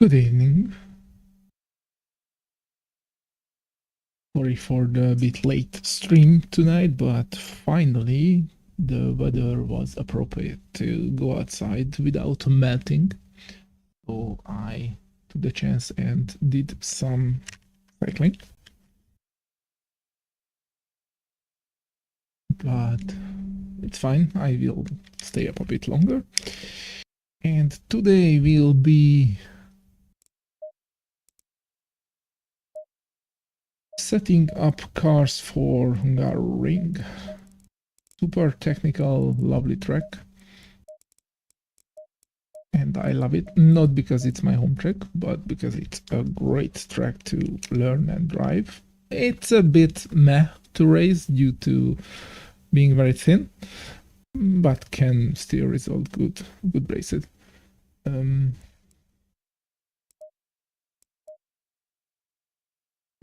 Good evening. Sorry for the bit late stream tonight, but finally the weather was appropriate to go outside without melting. So I took the chance and did some cycling. But it's fine, I will stay up a bit longer. And today will be setting up cars for Hungaroring. Super technical, lovely track. And I love it, not because it's my home track, but because it's a great track to learn and drive. It's a bit meh to race due to being very thin, but can still result good races.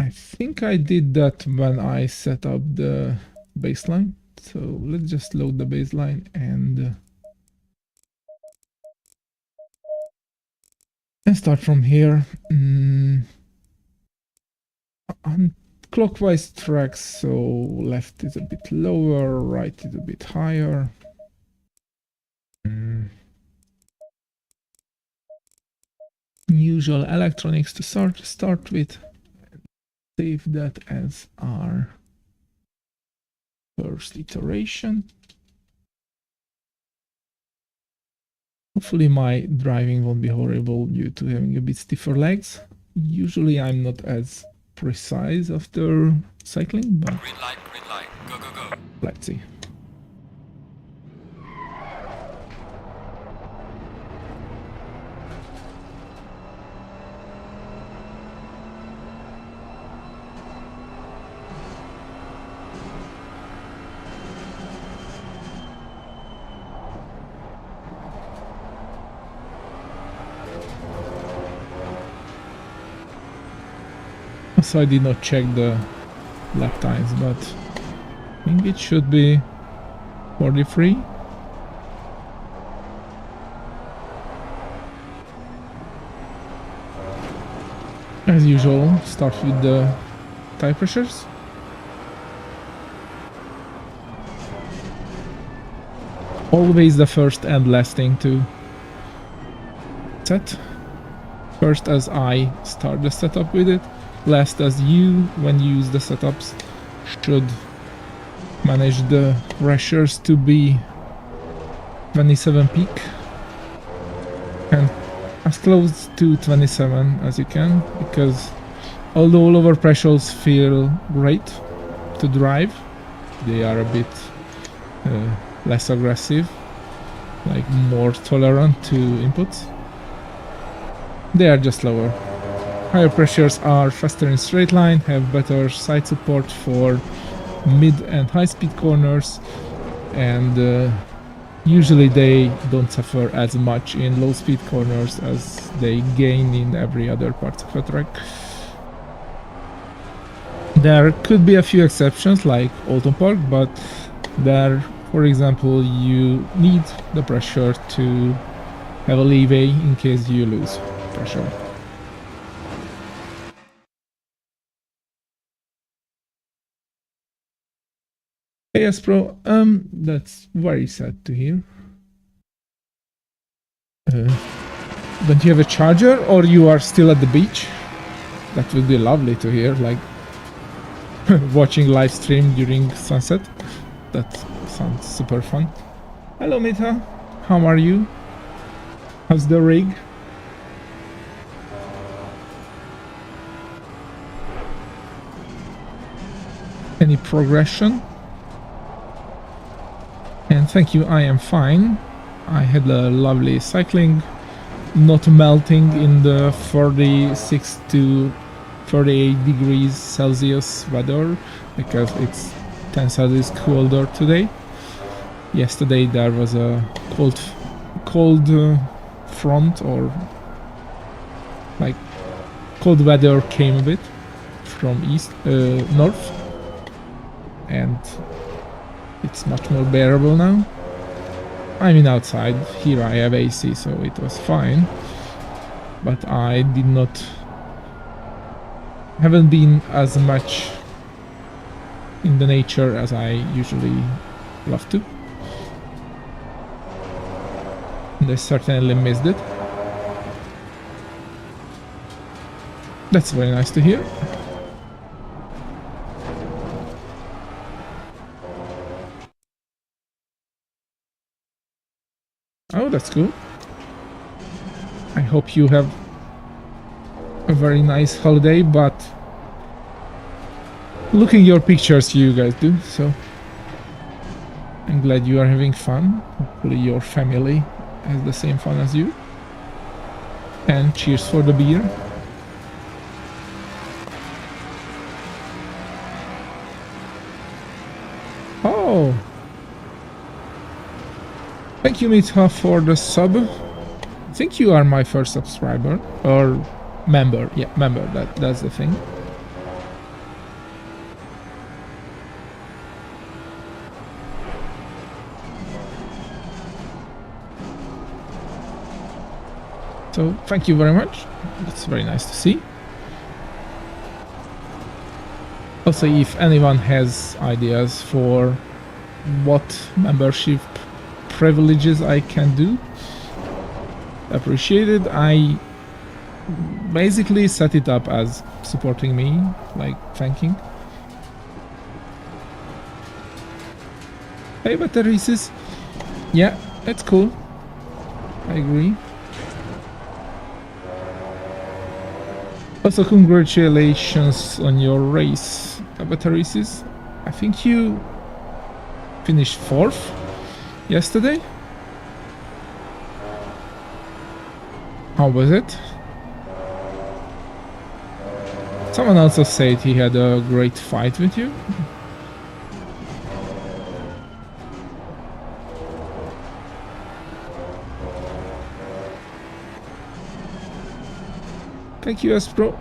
I think I did that when I set up the baseline. So let's just load the baseline and start from here. On clockwise tracks, so left is a bit lower, right is a bit higher. Usual electronics to start with. Save that as our first iteration. Hopefully my driving won't be horrible due to having a bit stiffer legs. Usually I'm not as precise after cycling, but green light, go, go, go. Let's see. So I did not check the lap times, but I think it should be 43. As usual, start with the tire pressures. Always the first and last thing to set. First as I start the setup with it, last as you, when you use the setups, should manage the pressures to be 27 peak and as close to 27 as you can, because although lower pressures feel great to drive, they are a bit less aggressive, like more tolerant to inputs. They are just lower. Higher pressures are faster in straight line, have better side support for mid and high speed corners, and usually they don't suffer as much in low speed corners as they gain in every other part of a track. There could be a few exceptions like Alton Park, but there, for example, you need the pressure to have a leeway in case you lose pressure. Yes, bro. That's very sad to hear. Don't you have a charger, or you are still at the beach? That would be lovely to hear, like watching live stream during sunset. That sounds super fun. Hello, Mita. How are you? How's the rig? Any progression? And thank you, I am fine. I had a lovely cycling, not melting in the 46 to 38 degrees Celsius weather, because it's 10 Celsius colder today. Yesterday there was a cold front, or like cold weather came a bit from north, and it's much more bearable now. I mean, outside here I have AC, so it was fine. but I haven't been as much in the nature as I usually love to. And I certainly missed it. That's very nice to hear. Oh, that's cool. I hope you have a very nice holiday, but looking your pictures you guys do, so I'm glad you are having fun. Hopefully your family has the same fun as you. And cheers for the beer. Oh! Thank you, Mitha, for the sub. I think you are my first subscriber. Or member. Yeah, member. That's the thing. So, thank you very much. That's very nice to see. Also, if anyone has ideas for what membership privileges I can do, appreciated. I basically set it up as supporting me, like thanking. Hey, but Teresis, yeah, it's cool. I agree. Also, congratulations on your race, Teresis. I think you finished 4th yesterday. How was it? Someone also said he had a great fight with you. Thank you, Espro.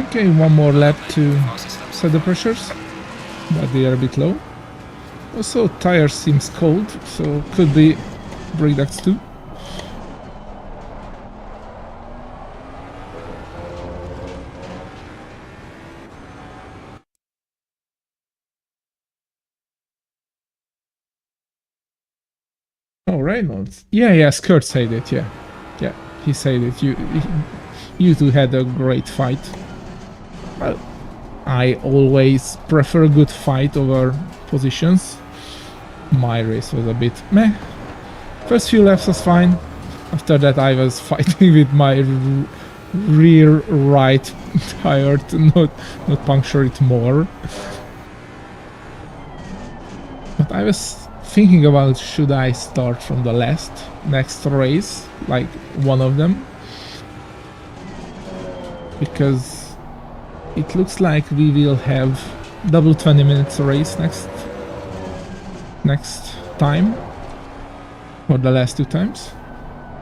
Okay, one more lap to set the pressures, but they are a bit low. Also, tire seems cold, so could be brake ducts too. Oh, Reynolds. Yeah, Kurt said it, yeah. Yeah, he said it. You two had a great fight. Well, I always prefer a good fight over positions. My race was a bit meh. First few laps was fine. After that I was fighting with my rear right tire to not puncture it more. But I was thinking about should I start from the next race, like one of them. Because it looks like we will have double 20 minutes race next time, or the last 2 times,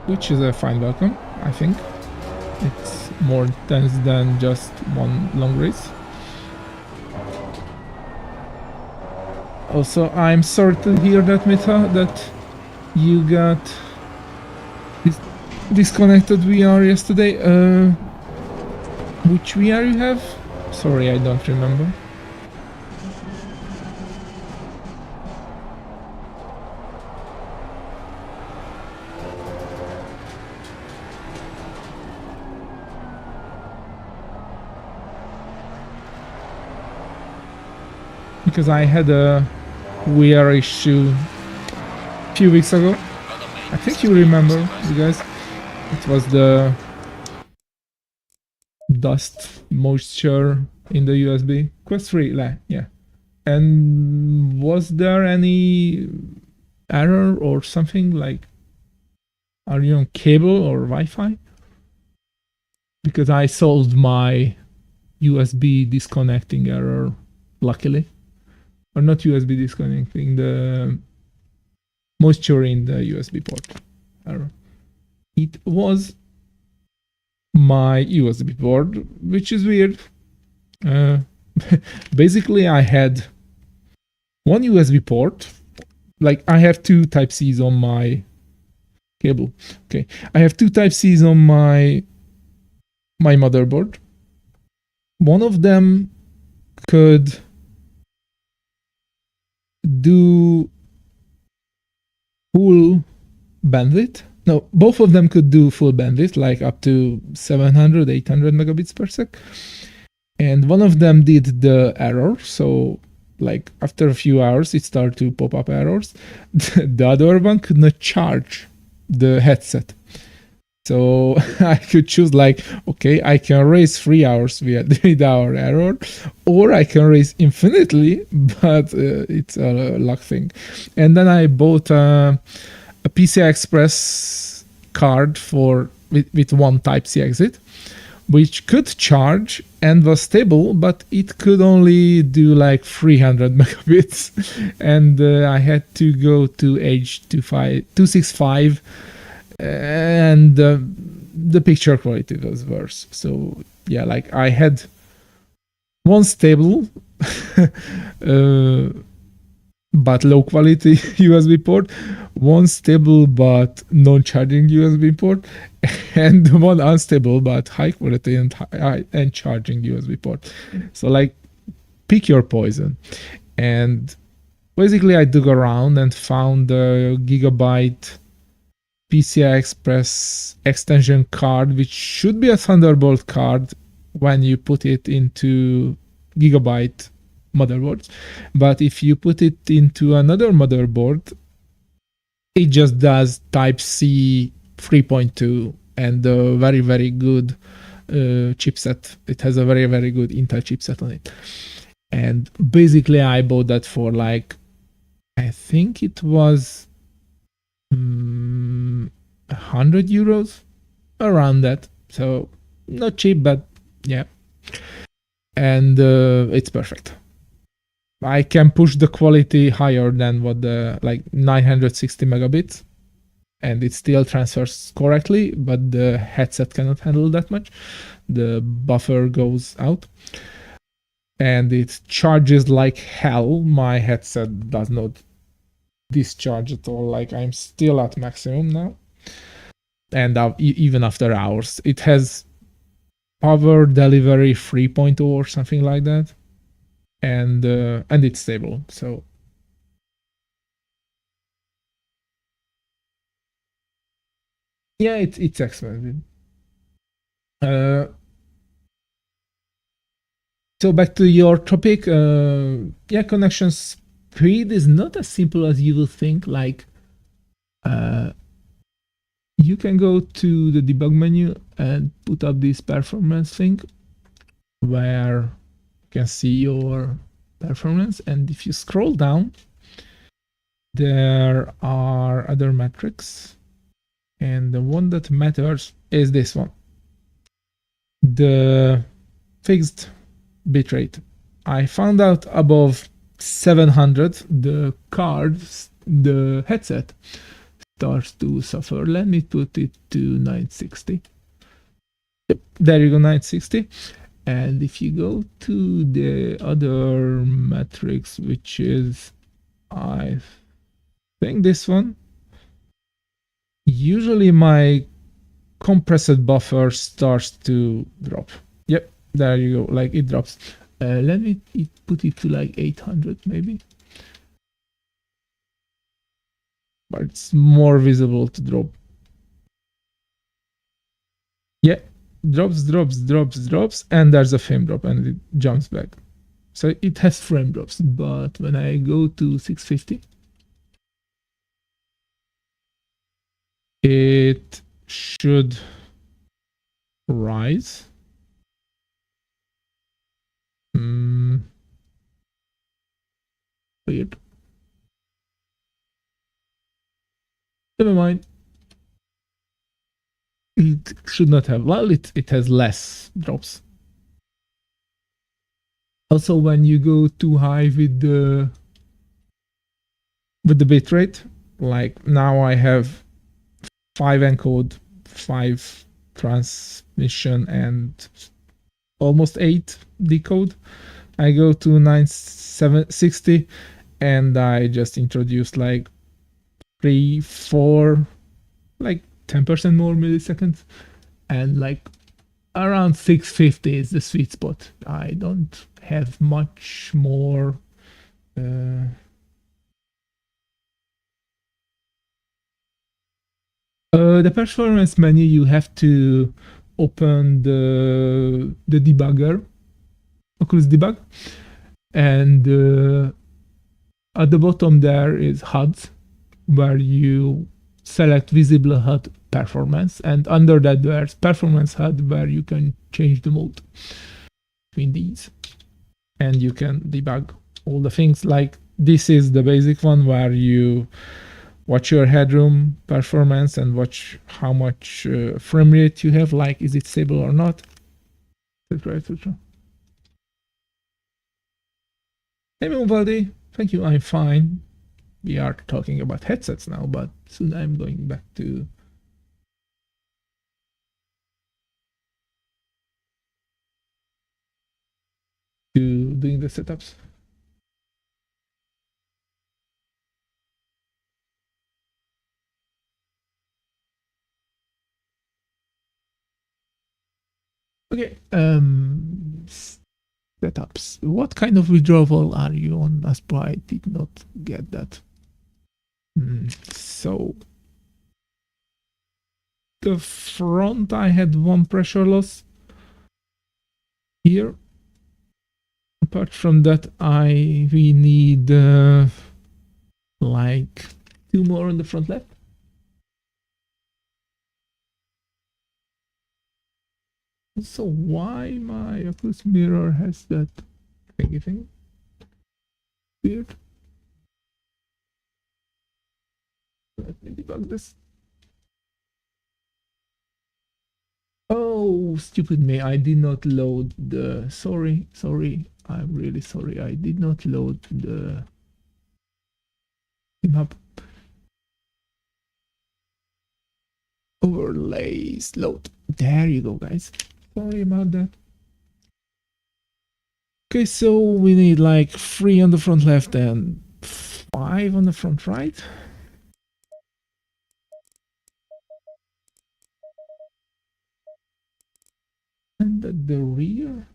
which is a fine welcome. I think it's more intense than just one long race. Also, I'm sorry to hear that, Mita, that you got disconnected VR yesterday. Which VR you have? Sorry, I don't remember. Because I had a VR issue a few weeks ago. I think you remember, you guys. It was the dust moisture in the USB. Quest 3, yeah. And was there any error or something? Like, are you on cable or Wi-Fi? Because I solved my USB disconnecting error, luckily. Or not USB disconnecting, the moisture in the USB port error. it was my USB port, which is weird. Basically, I had one USB port. Like I have two Type Cs on my cable. Okay, I have two Type Cs on my motherboard. One of them could do full bandwidth. No, both of them could do full bandwidth, like up to 700, 800 megabits per sec. And one of them did the error. So, like after a few hours, it started to pop up errors. The other one could not charge the headset. So I could choose like, okay, I can raise 3 hours with our error, or I can raise infinitely, but it's a luck thing. And then I bought a PCI Express card with one Type C exit, which could charge and was stable, but it could only do like 300 megabits. And I had to go to H265, and the picture quality was worse. So yeah, like I had one stable but low quality USB port, one stable but non-charging USB port, and one unstable but high quality and charging USB port. So like, pick your poison. And basically I dug around and found a gigabyte PCI Express extension card, which should be a Thunderbolt card when you put it into gigabyte motherboards. But if you put it into another motherboard, it just does Type C 3.2 and a very, very good chipset. It has a very, very good Intel chipset on it. And basically I bought that for like, I think it was 100 euros, around that. So not cheap, but yeah. And it's perfect. I can push the quality higher than what the like 960 megabits, and it still transfers correctly, but the headset cannot handle that much. The buffer goes out and it charges like hell. My headset does not discharge at all. Like I'm still at maximum now, and even after hours, it has power delivery 3.0 or something like that, and it's stable. So yeah, it's expensive. So back to your topic, yeah, connection speed is not as simple as you will think. Like you can go to the debug menu and put up this performance thing where you can see your performance, and if you scroll down, there are other metrics, and the one that matters is this one, the fixed bitrate. I found out above 700 the headset starts to suffer. Let me put it to 960. Yep, there you go, 960. And if you go to the other metrics, which is, I think this one, usually my compressed buffer starts to drop. Yep, there you go, like it drops. Let me put it to like 800 maybe. But it's more visible to drop. Yeah, drops, and there's a frame drop and it jumps back. So it has frame drops, but when I go to 650, it should rise. Weird. Never mind. It should not have. Well, it has less drops. Also, when you go too high with the bitrate, like now I have 5 encode 5 transmission and almost 8 decode. I go to 9760 and I just introduced like 3, 4, like 10% more milliseconds, and like around 650 is the sweet spot. I don't have much more. The performance menu, you have to open the debugger, Oculus debug, and at the bottom there is HUDs, where you select visible HUD performance, and under that there's performance HUD, where you can change the mode between these, and you can debug all the things. Like this is the basic one where you watch your headroom performance and watch how much frame rate you have, like is it stable or not, etc, etc. Hey Movaldi, thank you, I'm fine. We are talking about headsets now, but soon I'm going back to doing the setups. Okay, setups. What kind of withdrawal are you on? As I did not get that. So the front, I had 1 pressure loss here. Apart from that, we need like 2 more on the front left. So why my Oculus mirror has that thingy thing? Weird. Let me debug this. Oh, stupid me, I did not load the... Sorry, I'm really sorry. I did not load the map. Overlays, load. There you go, guys. Sorry about that. Okay, so we need like 3 on the front left and 5 on the front right. And at the rear.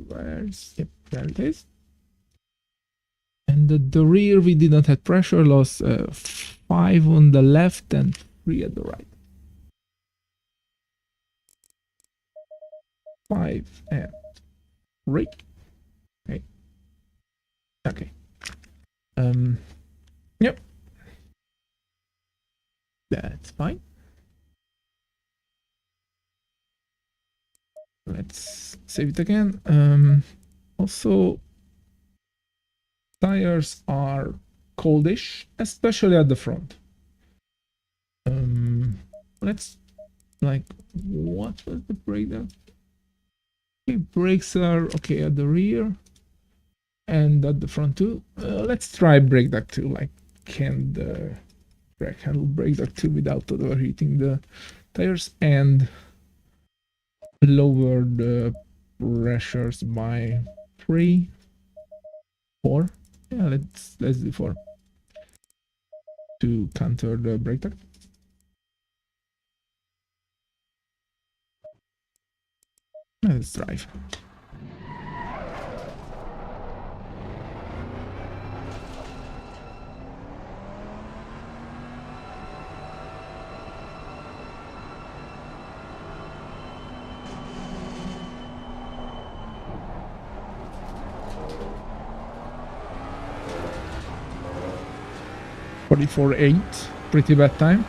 Where's... Yep, there it is. And at the rear we did not have pressure loss. 5 on the left and 3 at the right. 5 and 3. Okay. Okay. Yep. That's fine. Let's save it again. Also, tires are coldish, especially at the front. Let's, like, what was the breakdown? Okay, brakes are okay at the rear and at the front too. Let's try brake duct 2. Like, can the brake handle brake duct 2 without overheating the tires, and lower the pressures by 3, 4. Yeah, let's do 4 to counter the brake duct. Let's drive. .44.8, pretty bad time.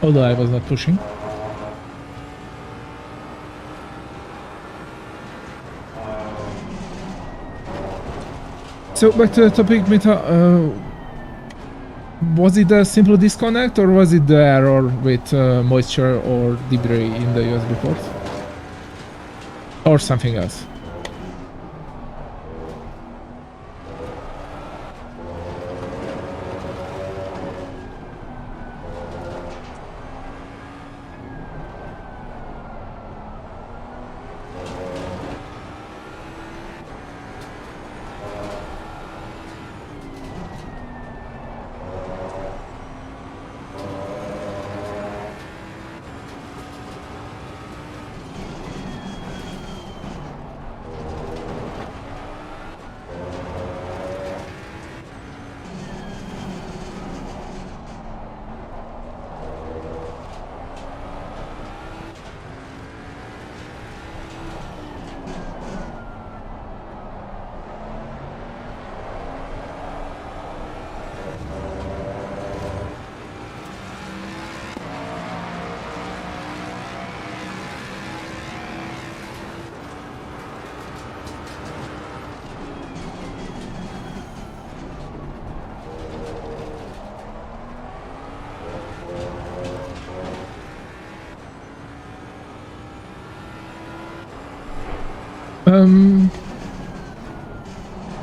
Although I was not pushing. So back to the topic, Meta. Was it a simple disconnect or was it the error with moisture or debris in the USB port? Or something else?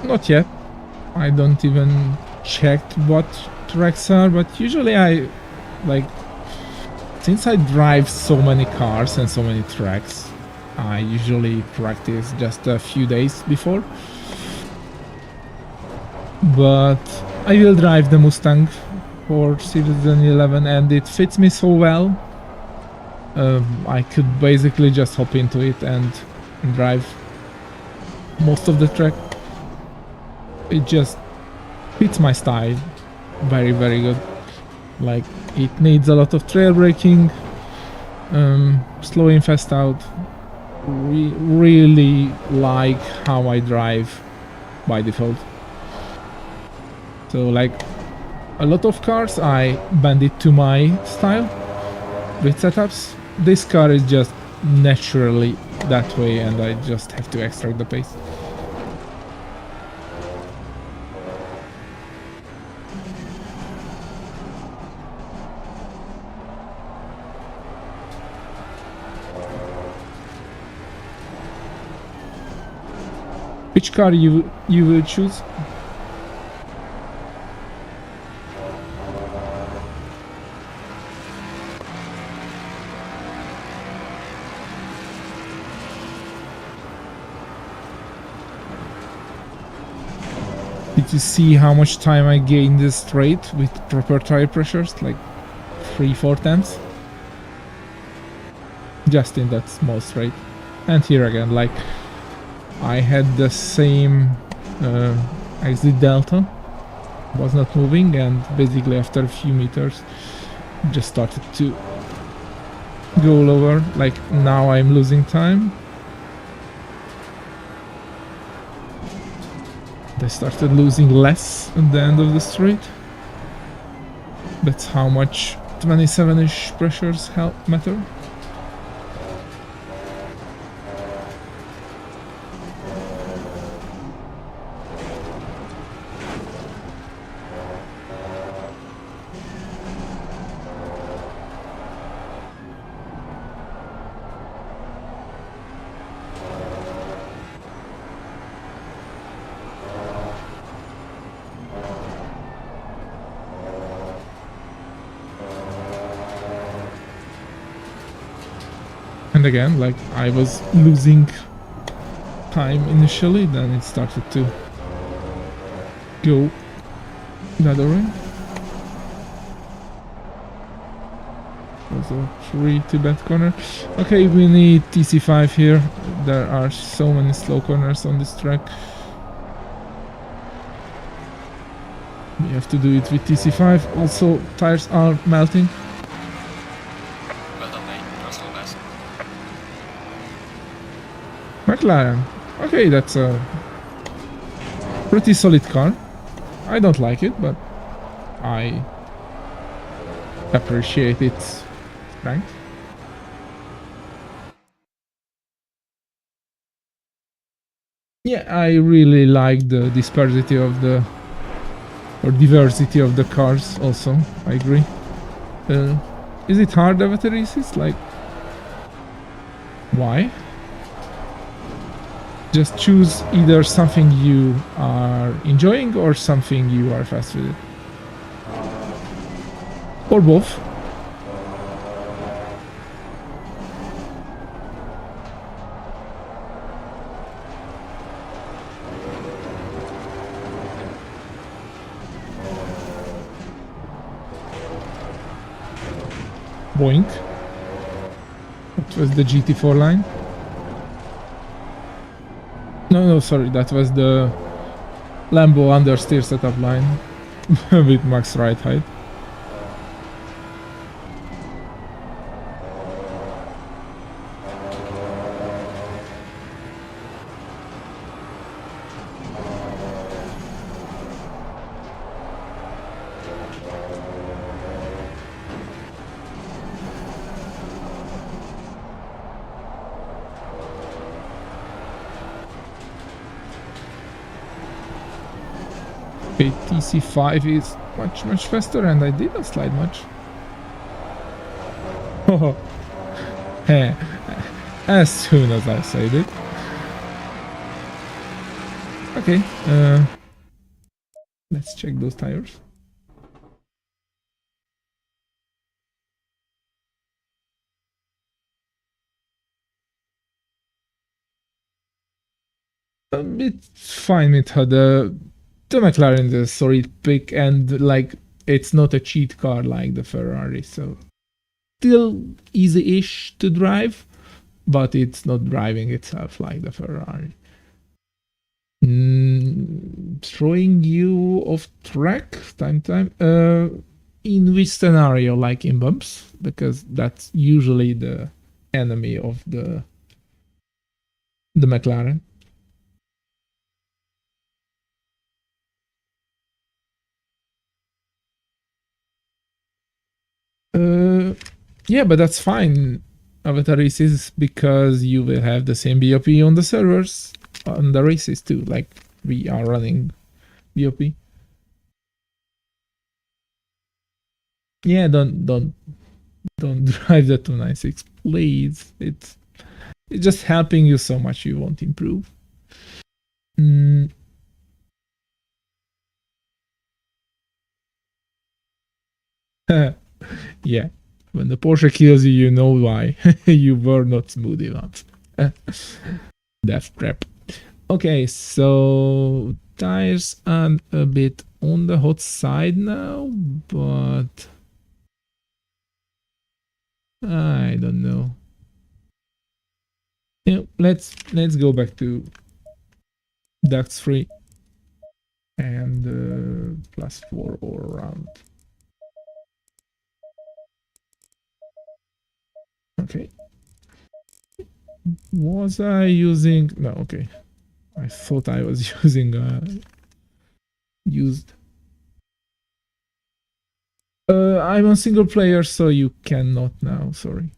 Not yet. I don't even check what tracks are, but usually I like, since I drive so many cars and so many tracks, I usually practice just a few days before. But I will drive the Mustang for Season 11 and it fits me so well. I could basically just hop into it and drive most of the track. It just fits my style very, very good. Like, it needs a lot of trail braking, slow in, fast out. Really like how I drive by default. So like a lot of cars I bend it to my style with setups. This car is just naturally that way and I just have to extract the pace. Which car you will choose? Did you see how much time I gained this straight with proper tire pressures? Like 3-4 times? Just in that small straight. And here again, like, I had the same exit delta, was not moving, and basically after a few meters just started to go lower. Like, now I'm losing time. They started losing less at the end of the straight. That's how much 27-ish pressures matter. And again, like, I was losing time initially, then it started to go the other way. Also 3 to that corner. Okay, we need TC5 here. There are so many slow corners on this track. We have to do it with TC5. Also, tires are melting. Well done, mate. Just all best. McLaren. Okay, that's a pretty solid car. I don't like it, but I appreciate its strength. Yeah, I really like the dispersity of the or diversity of the cars also, I agree. Is it hard avatar races? Like, why? Just choose either something you are enjoying or something you are fast with it. Or both. Boink. That was the GT4 line. No, sorry, that was the Lambo understeer setup line with max ride height. TC5 is much faster and I didn't slide much. Oh, as soon as I said it. Okay, let's check those tires. It's fine with how the McLaren is a solid pick, and like it's not a cheat car like the Ferrari, so still easy-ish to drive, but it's not driving itself like the Ferrari. Throwing you off track time. In which scenario? Like in bumps, because that's usually the enemy of the McLaren. Yeah, but that's fine. Avatar races, because you will have the same BOP on the servers on the races too. Like we are running BOP. Yeah, don't drive the 296, please. It's just helping you so much. You won't improve. Yeah, when the Porsche kills you, you know why. You were not smooth enough. Death trap. Okay, so tires are a bit on the hot side now, but I don't know. Yeah, let's go back to ducts free and +4 all around. Okay. Was I using? No, okay. I thought I was using used. I'm on single player, so you cannot now. Sorry.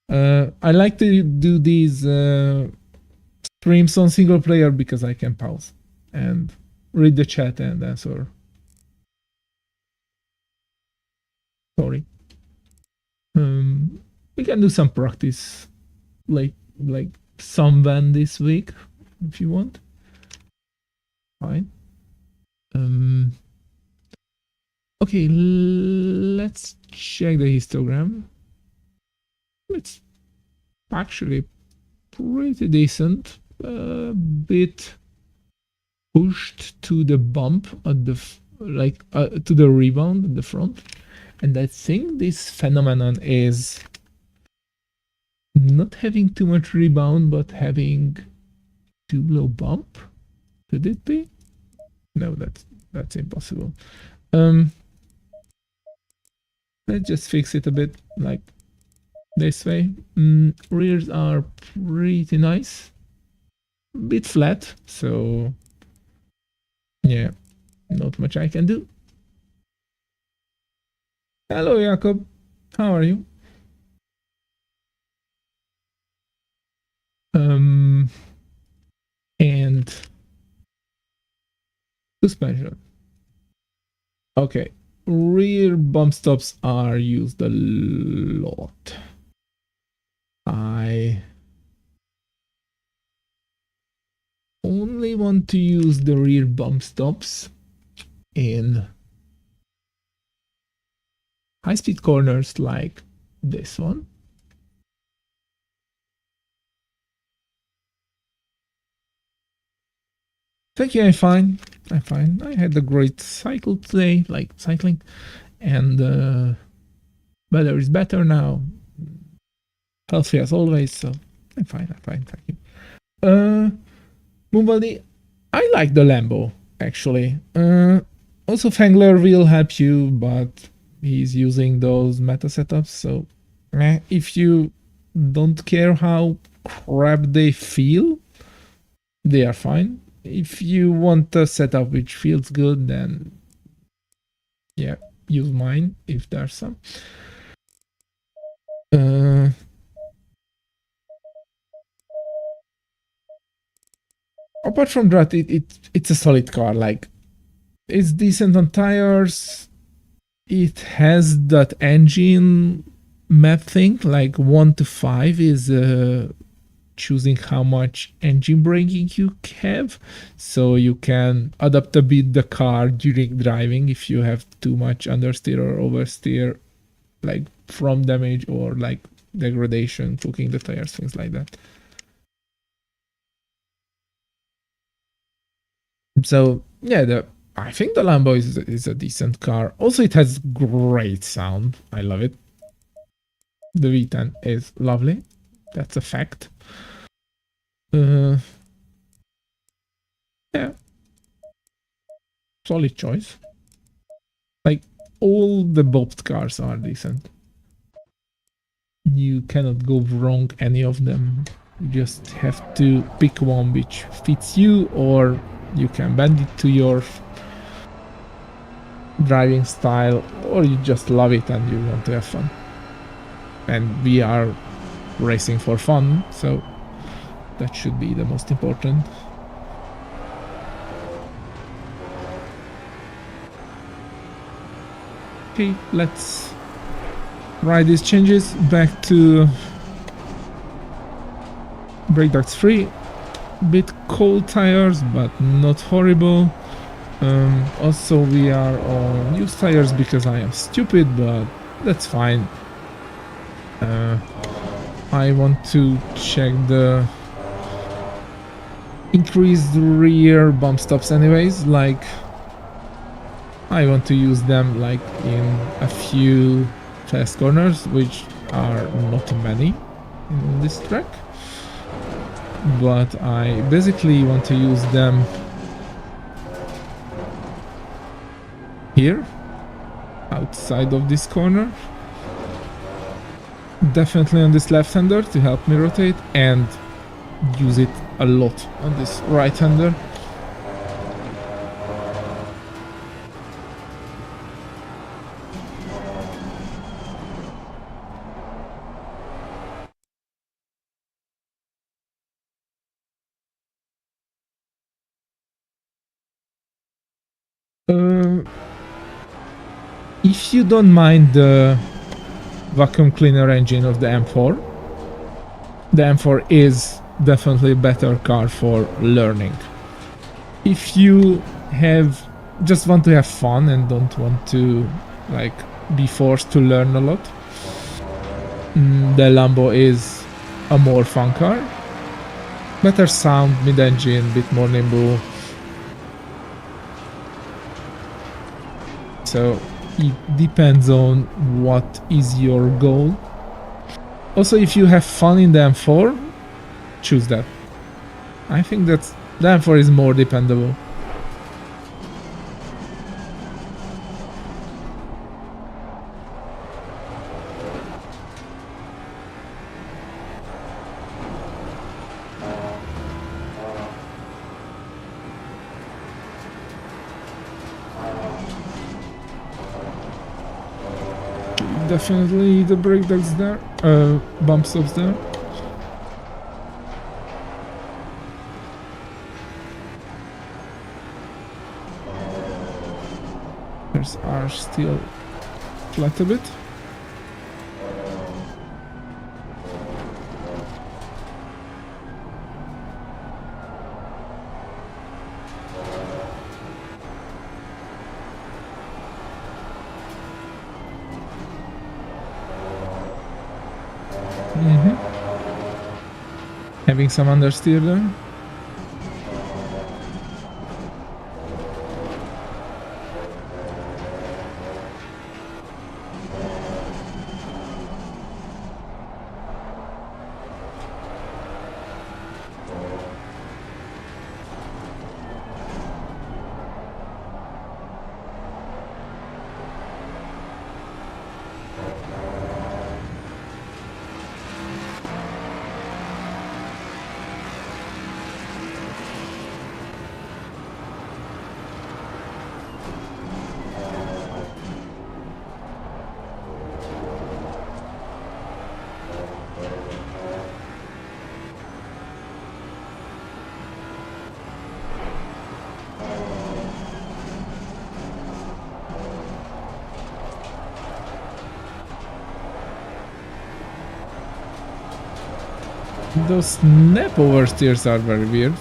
I like to do these streams on single player because I can pause and read the chat and answer. Sorry. We can do some practice, like some van this week, if you want. Fine. Okay, let's check the histogram. It's actually pretty decent. A bit pushed to the bump at the to the rebound at the front, and I think this phenomenon is not having too much rebound but having too low bump. Could it be? No, that's impossible. Let's just fix it a bit like this way. Rears are pretty nice, bit flat, so yeah, not much I can do. Hello, Jakob. How are you? And Suspension. Okay. Rear bump stops are used a lot. I only want to use the rear bump stops in high-speed corners like this one. Thank you, I'm fine. I'm fine. I had a great cycle today, like cycling, and weather is better now. Healthy as always, so I'm fine, thank you. Moonbody, I like the Lambo, actually. Also, Fangler will help you, but he's using those meta setups, so if you don't care how crap they feel, they are fine. If you want a setup which feels good, then yeah, use mine if there's some. Apart from that, it's a solid car. Like, it's decent on tires. It has that engine map thing, like 1 to 5 is choosing how much engine braking you have, so you can adapt a bit the car during driving if you have too much understeer or oversteer, like from damage or like degradation, cooking the tires, things like that. So yeah, I think the Lambo is a decent car. Also, it has great sound. I love it. The V10 is lovely. That's a fact. Yeah. Solid choice. Like, all the bopped cars are decent. You cannot go wrong any of them. You just have to pick one which fits you, or you can bend it to your driving style, or you just love it and you want to have fun. And we are racing for fun, so that should be the most important. Okay, let's ride these changes back to brake ducts free. Bit cold tires, but not horrible. Also, we are on used tires because I am stupid, but that's fine. I want to check the increased rear bump stops anyways. Like, I want to use them like in a few fast corners, which are not many in this track, but I basically want to use them here outside of this corner, definitely on this left-hander to help me rotate, and use it a lot on this right-hander. If you don't mind the vacuum cleaner engine of the M4, the M4 is definitely a better car for learning. If you just want to have fun and don't want to like be forced to learn a lot, the Lambo is a more fun car. Better sound, mid-engine, bit more nimble. So it depends on what is your goal. Also, if you have fun in the M4, choose that. I think that the M4 is more dependable. Definitely the brake ducts there, bump stops there. Tires are still flat a bit. Having some understeer there. Those snap oversteers are very weird.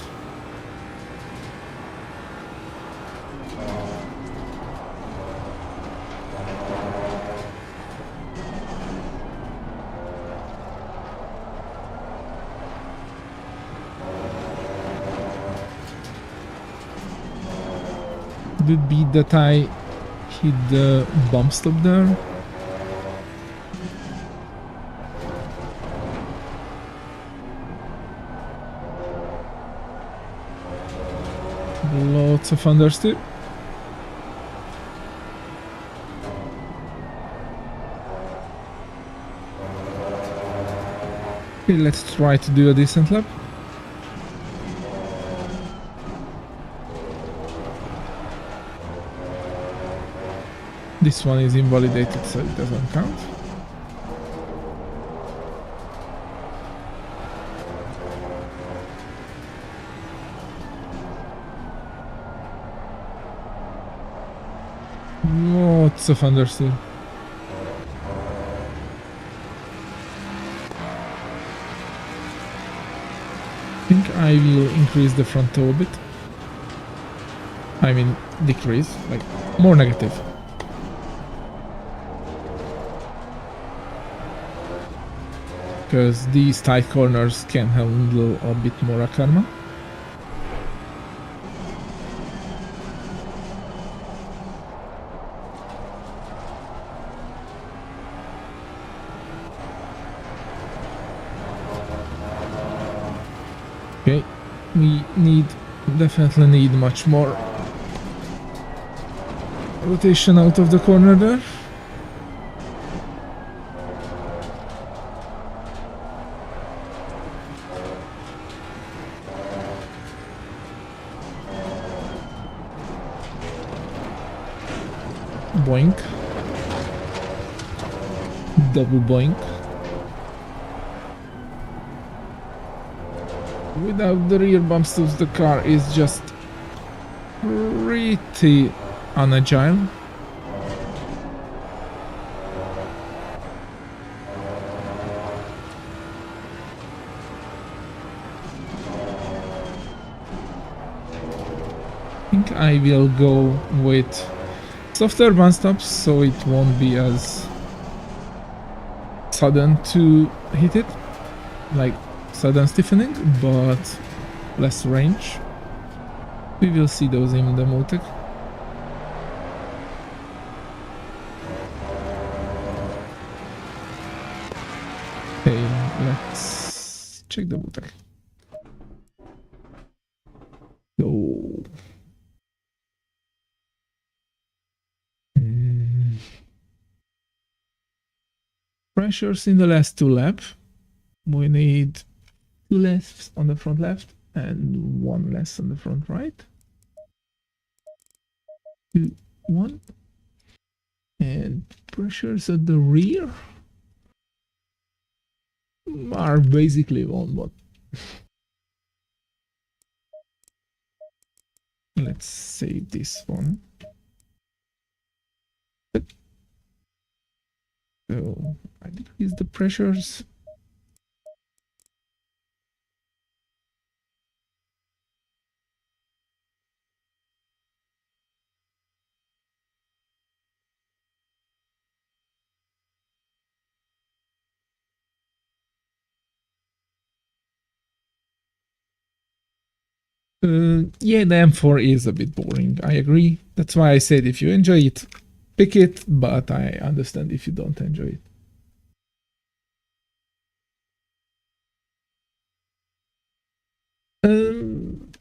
Could it be that I hit the bump stop there? Lots of understeer. Okay, let's try to do a decent lap. This one is invalidated, so it doesn't count. Lots of understeer. I think I will increase the front toe a bit. I mean, decrease, like more negative. Because these tight corners can handle a bit more karma. Okay, we definitely need much more rotation out of the corner there. Boink. Double boink. Without the rear bump stops, the car is just pretty unagile. I think I will go with softer bump stops so it won't be as sudden to hit it, like sudden stiffening, but less range. We will see those in the Multec. Okay, let's check the Multec. Go. Pressures in the last two laps. We need 2 less on the front left and 1 less on the front right. 2, 1. And pressures at the rear are basically on, but let's save this one. increase the pressures. Yeah, the M4 is a bit boring. I agree. That's why I said if you enjoy it, pick it, but I understand if you don't enjoy it. Um,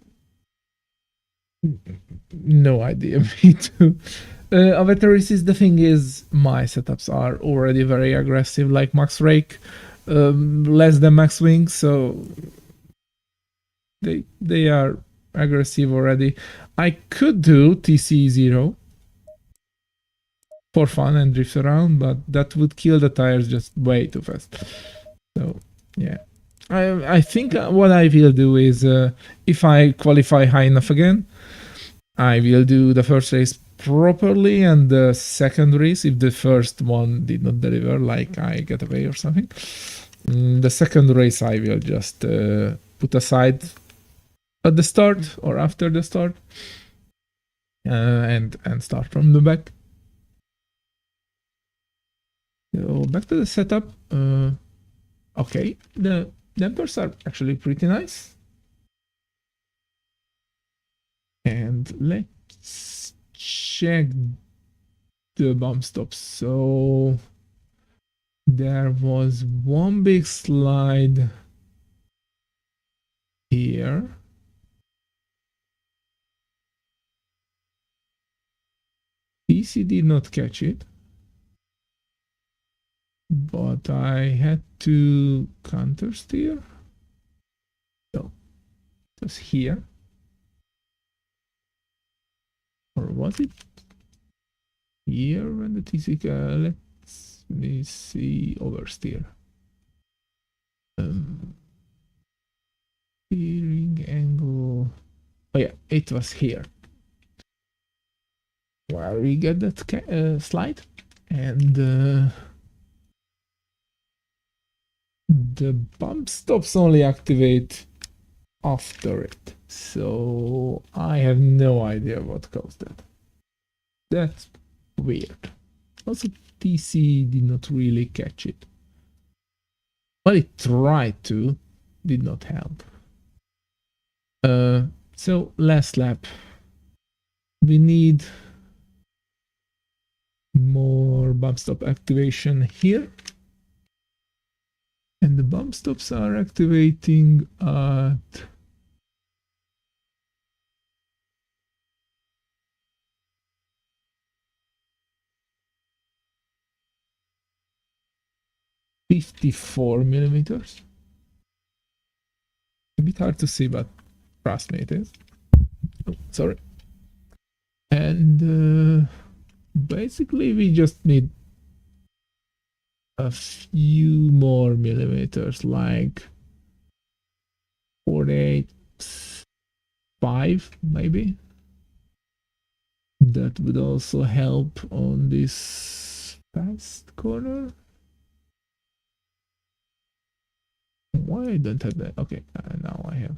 no idea. Me too. Avataris, the thing is, my setups are already very aggressive, like max rake, less than max wing, so they are aggressive already. I could do TC0 for fun and drift around, but that would kill the tires just way too fast. So yeah, I think what I will do is if I qualify high enough again, I will do the first race properly, and the second race, if the first one did not deliver, like I get away or something, the second race I will just put aside at the start or after the start, and start from the back. So back to the setup. Okay, the dampers are actually pretty nice. And let's check the bump stops. So there was one big slide here. PC did not catch it, but I had to counter steer. So it was here. Or was it here when the TC? Let's me see, oversteer. Steering angle. Oh yeah, it was here. Where we get that slide, and the bump stops only activate after it. So I have no idea what caused that. That's weird. Also, TC did not really catch it. Well, it tried to, did not help. So last lap. We need more bump stop activation here. And the bump stops are activating at 54 millimeters. A bit hard to see, but trust me, it is. Oh, sorry. And basically we just need a few more millimeters, like 48.5 maybe. That would also help on this fast corner. Why I don't have that? Okay, now I have.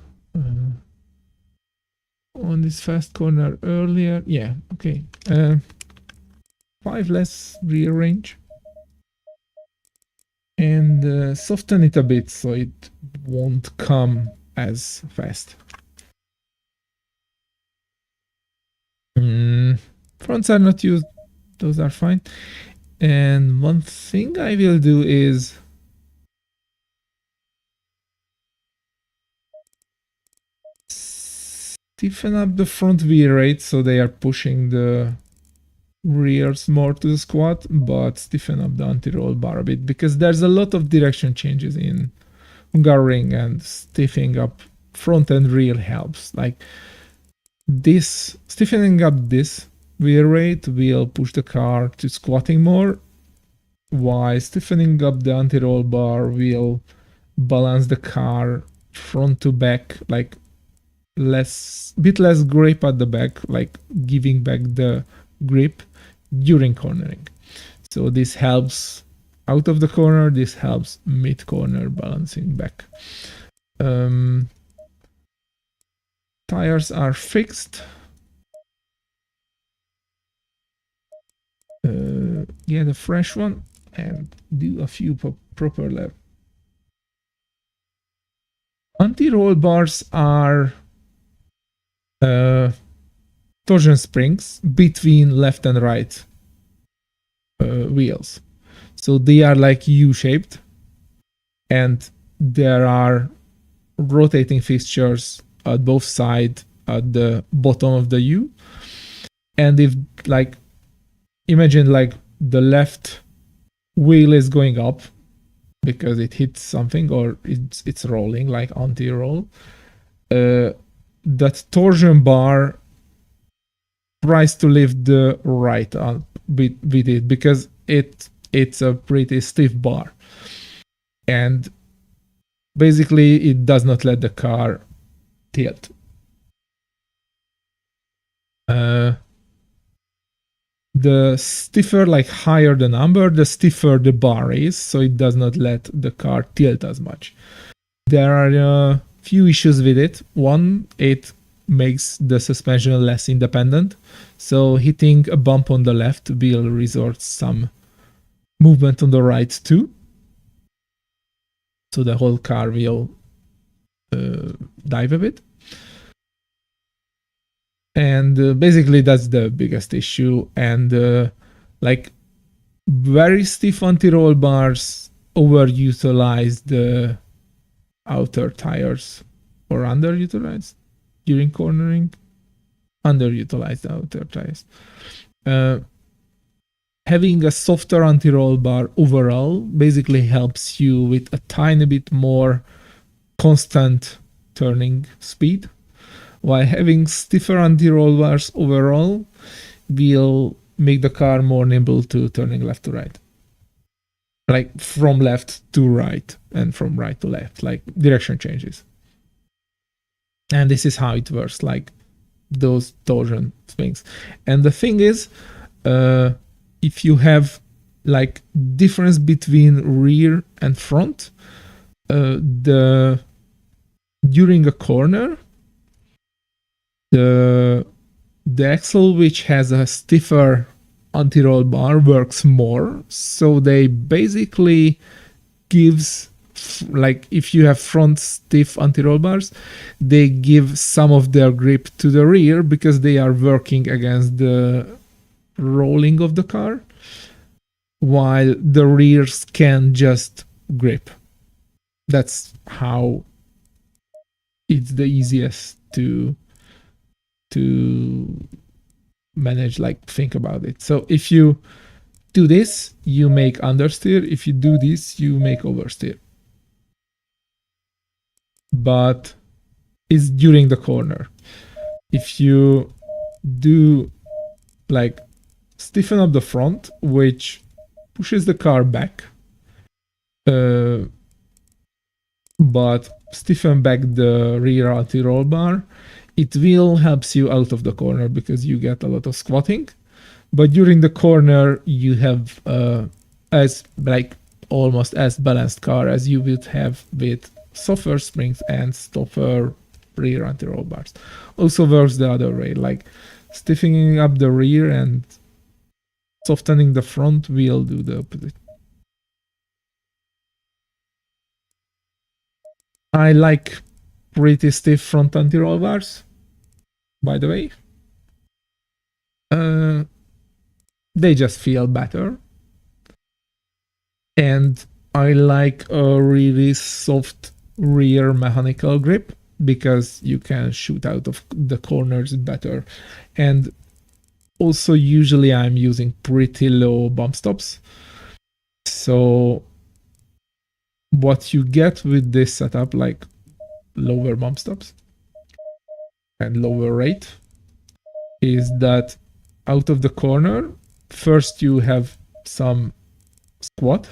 On this fast corner earlier, yeah, okay. 5 less rear range. And soften it a bit so it won't come as fast. Fronts are not used, those are fine. And one thing I will do is stiffen up the front wheel rate so they are pushing the rears more to the squat, but stiffen up the anti-roll bar a bit, because there's a lot of direction changes in Hungaroring, and stiffening up front and rear helps. Like this, stiffening up this wheel rate will push the car to squatting more, while stiffening up the anti-roll bar will balance the car front to back, like bit less grip at the back, like giving back the grip during cornering. So this helps out of the corner. This helps mid-corner balancing back. Tires are fixed. Get a fresh one and do a few proper laps. Anti-roll bars are torsion springs between left and right wheels. So they are like U-shaped, and there are rotating fixtures at both sides at the bottom of the U. And if like, imagine like the left wheel is going up because it hits something, or it's rolling like anti-roll, that torsion bar tries to lift the right up with it because it's a pretty stiff bar, and basically it does not let the car tilt. The stiffer, like higher the number, the stiffer the bar is, so it does not let the car tilt as much. There are a few issues with it. One, it makes the suspension less independent, so hitting a bump on the left will resort some movement on the right too, so the whole car will dive a bit. And basically that's the biggest issue. And like very stiff anti-roll bars overutilize the outer tires, or underutilized during cornering. Underutilize the outer tires. Having a softer anti-roll bar overall basically helps you with a tiny bit more constant turning speed, while having stiffer anti-roll bars overall will make the car more nimble to turning left to right. Like from left to right and from right to left, like direction changes. And this is how it works, like those torsion swings. And the thing is, if you have like difference between rear and front, during a corner, the axle which has a stiffer anti-roll bar works more, so they basically gives, like if you have front stiff anti-roll bars, they give some of their grip to the rear because they are working against the rolling of the car, while the rears can just grip. That's how it's the easiest to manage, like think about it. So if you do this, you make understeer. If you do this, you make oversteer. But it's during the corner. If you do like stiffen up the front, which pushes the car back, but stiffen back the rear anti-roll bar, it will helps you out of the corner because you get a lot of squatting. But during the corner, you have as like almost as balanced car as you would have with softer springs and softer rear anti-roll bars. Also works the other way, like stiffening up the rear and softening the front will do the opposite. I like pretty stiff front anti-roll bars, by the way. They just feel better. And I like a really soft rear mechanical grip because you can shoot out of the corners better. And also usually I'm using pretty low bump stops. So what you get with this setup, like lower bump stops and lower rate, is that out of the corner, first you have some squat,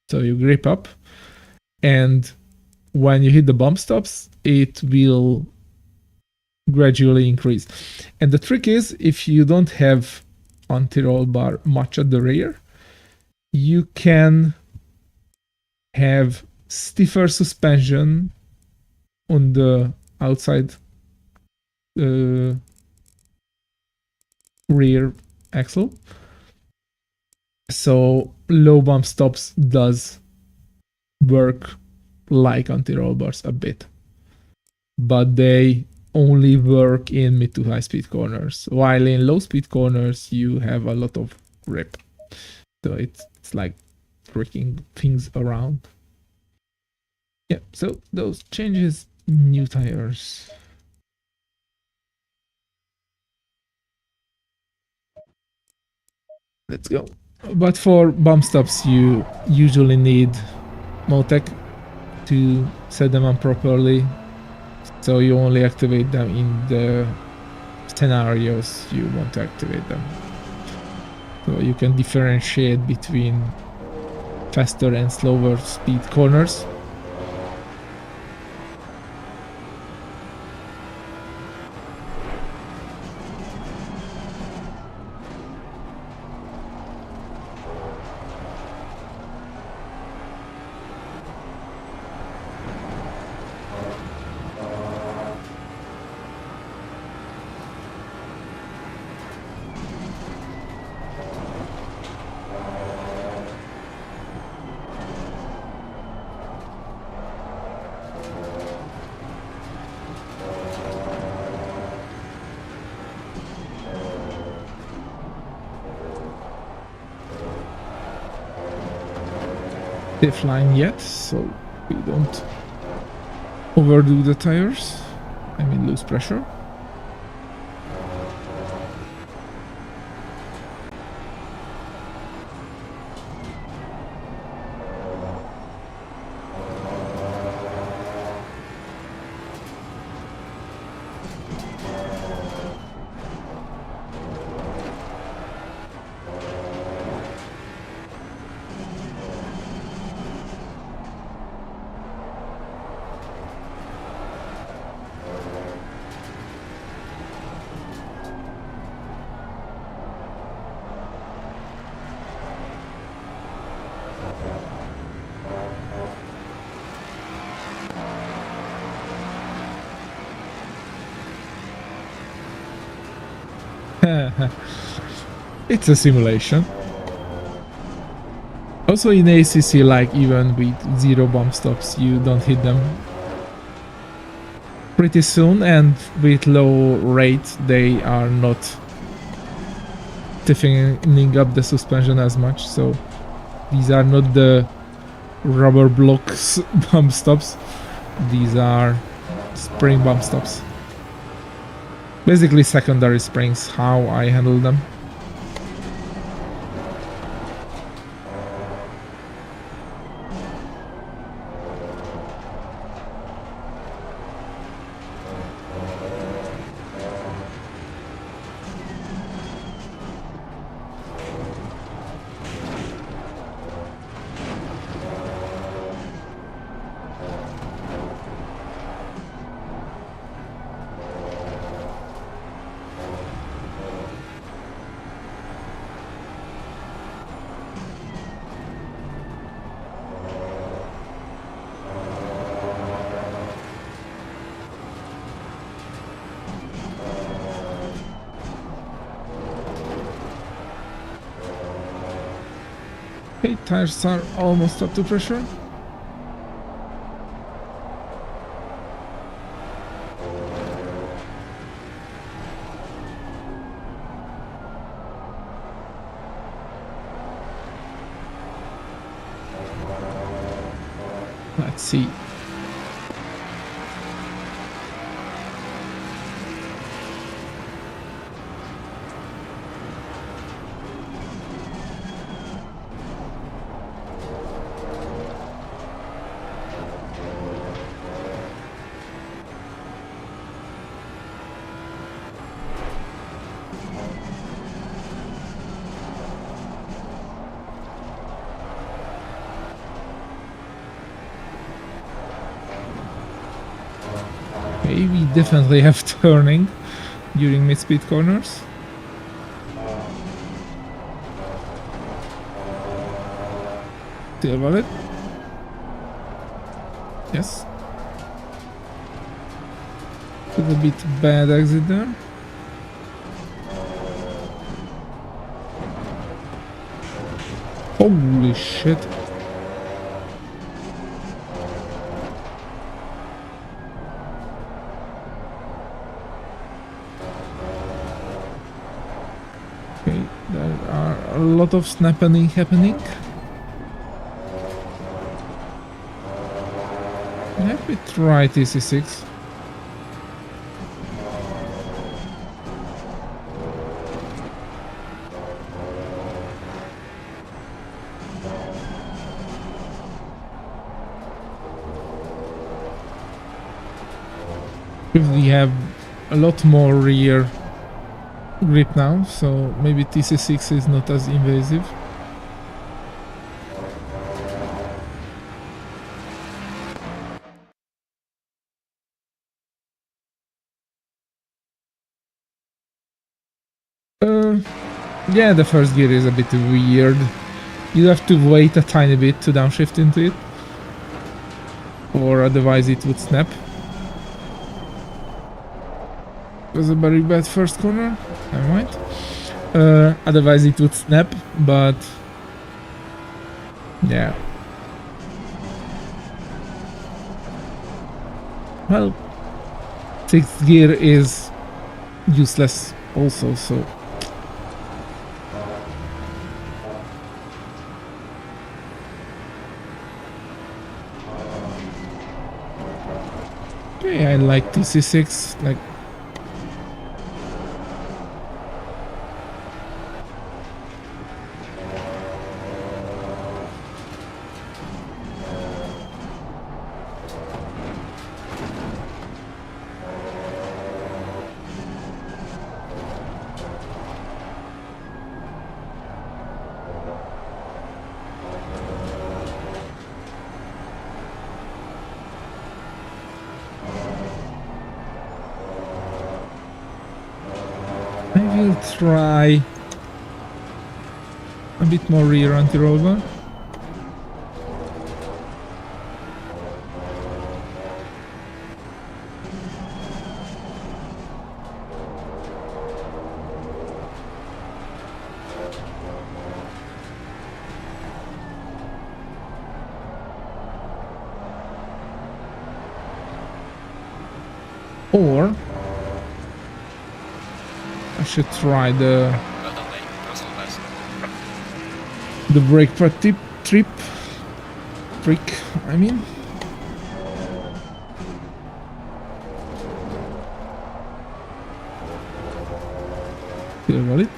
so you grip up, and when you hit the bump stops, it will gradually increase. And the trick is, if you don't have anti-roll bar much at the rear, you can have stiffer suspension on the outside rear axle. So low bump stops does work like anti-roll bars a bit, but they only work in mid to high speed corners, while in low speed corners you have a lot of grip. So it's like freaking things around. Yeah, so those changes, new tires. Let's go. But for bump stops, you usually need Motec to set them up properly. So you only activate them in the scenarios you want to activate them. So you can differentiate between faster and slower speed corners. Stiff line yet, so we don't overdo the tires. I mean, lose pressure. It's a simulation. Also in ACC, like even with 0 bump stops, you don't hit them pretty soon, and with low rate they are not stiffening up the suspension as much, so these are not the rubber blocks bump stops, these are spring bump stops. Basically secondary springs, how I handle them. Okay, tires are almost up to pressure. Let's see. Okay, we definitely have turning during mid-speed corners. Still valid? Yes. With a bit bad exit there. Holy shit. Okay, there are a lot of snapping happening. Let me try TC6. We have a lot more rear grip now, so maybe TC6 is not as invasive. Yeah, the first gear is a bit weird. You have to wait a tiny bit to downshift into it, or otherwise it would snap. It was a very bad first corner, never mind. Otherwise it would snap, but yeah. Well, sixth gear is useless also, so okay, I like TC6, like I will try a bit more rear anti-roll. Or I should try the brake pad trick, I mean. Still valid.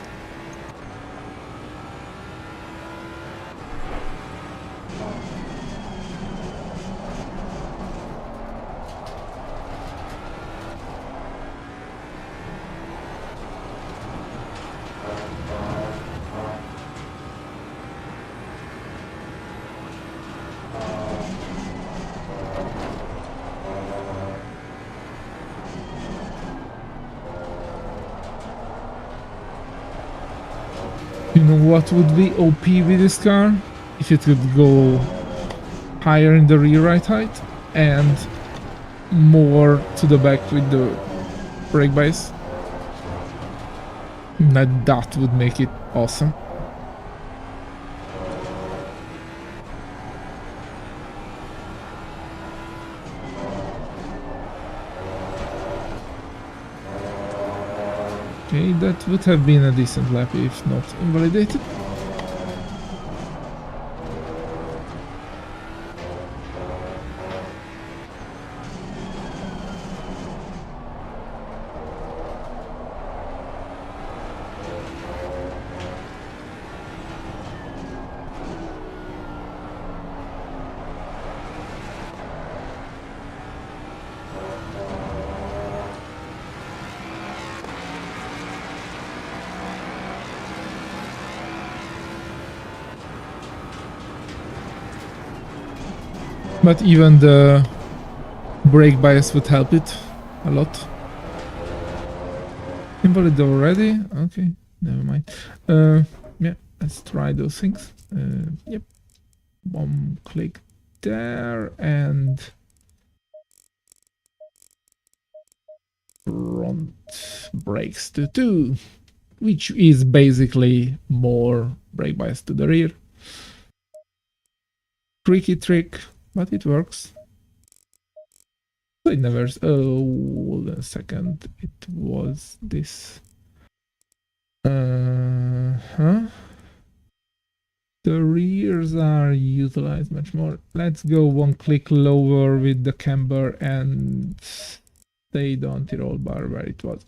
You know what would be OP with this car? If it could go higher in the rear right height and more to the back with the brake bias. That would make it awesome. Okay, that would have been a decent lap if not invalidated. But even the brake bias would help it a lot. Invalid already? Okay, never mind. Yeah, let's try those things. Yep, one click there and front brakes to 2, which is basically more brake bias to the rear. Tricky trick, but it works. So it never. Oh, hold on a second. It was this. The rears are utilized much more. Let's go one click lower with the camber and stay the anti-roll bar where it was.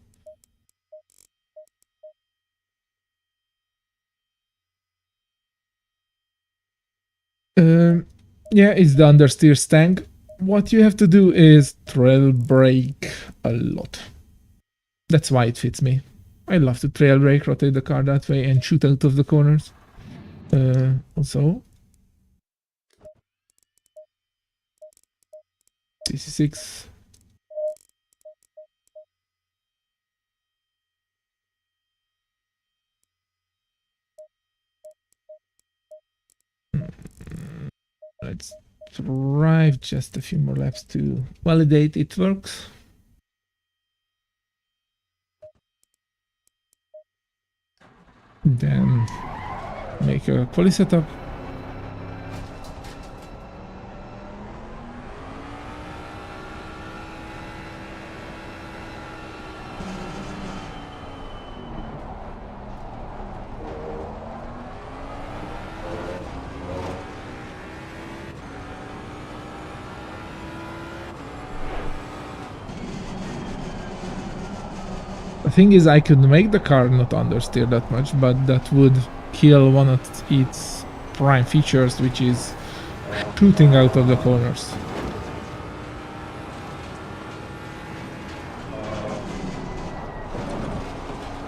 Yeah, it's the understeer stang. What you have to do is trail brake a lot. That's why it fits me. I love to trail brake, rotate the car that way, and shoot out of the corners. Also, CC6. Let's drive just a few more laps to validate it works. Then make a quali setup. The thing is, I could make the car not understeer that much, but that would kill one of its prime features, which is shooting out of the corners.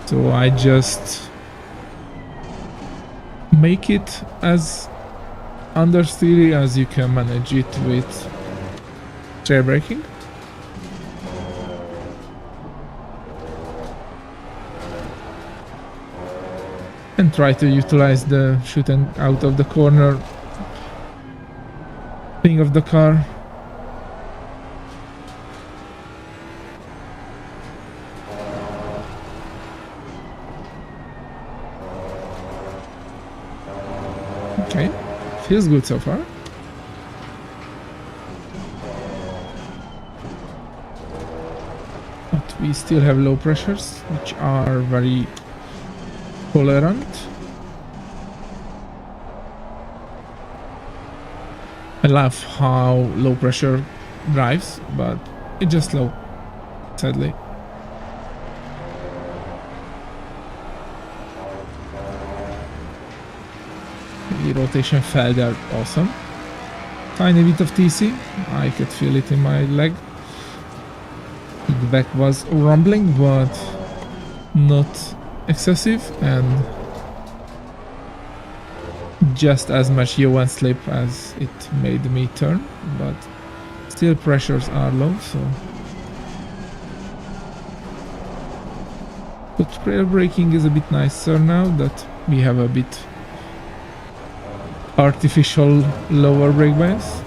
So I just make it as understeery as you can manage it with trail braking. And try to utilize the shooting out of the corner thing of the car. Okay, feels good so far. But we still have low pressures, which are very tolerant. I love how low pressure drives, but it's just slow, sadly. The rotation fell there, awesome. Tiny bit of TC, I could feel it in my leg. The back was rumbling, but not excessive, and just as much yaw and slip as it made me turn, but still pressures are low, so. But trail braking is a bit nicer now that we have a bit artificial lower brake bias.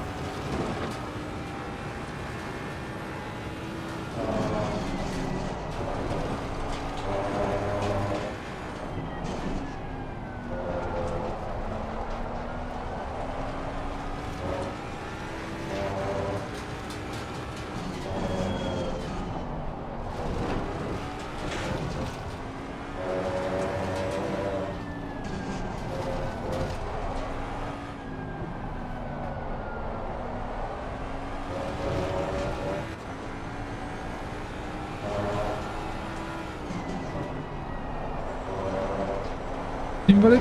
Invalid.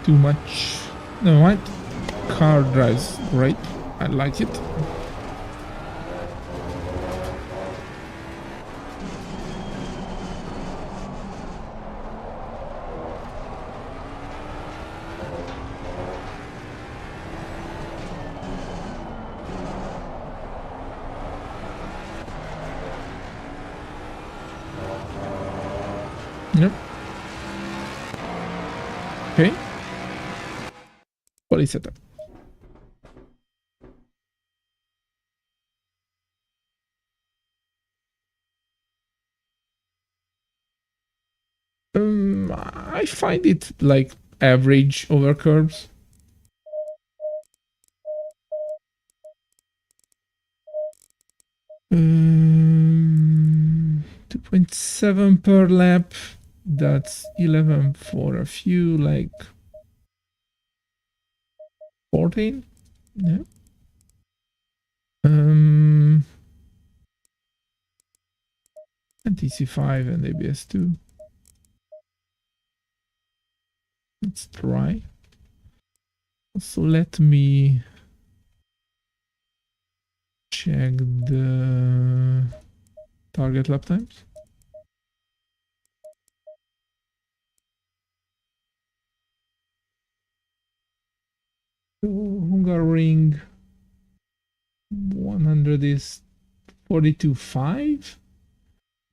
Too much. Never mind. Car drives great. I like it. Yep. Okay. quality setup. I find it like average over curves. 2.7 per lap. That's 11 for a few, like 14. Yeah. And TC5 and ABS2. Let's try. So let me check the target lap times. So Hungaroring 100 is 42.5.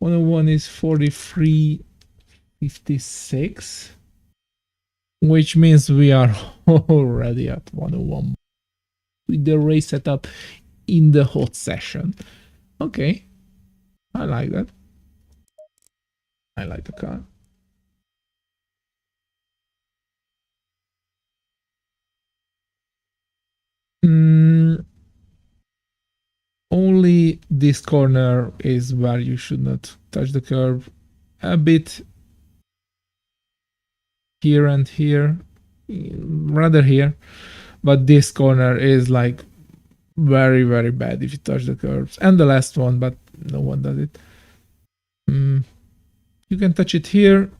101 is 43.56. Which means we are already at 101 with the race setup in the hot session. Okay, I like that. I like the car. Only this corner is where you should not touch the curb. A bit here and here, rather here, but this corner is like very, very bad if you touch the curbs. And the last one, but no one does it. You can touch it here.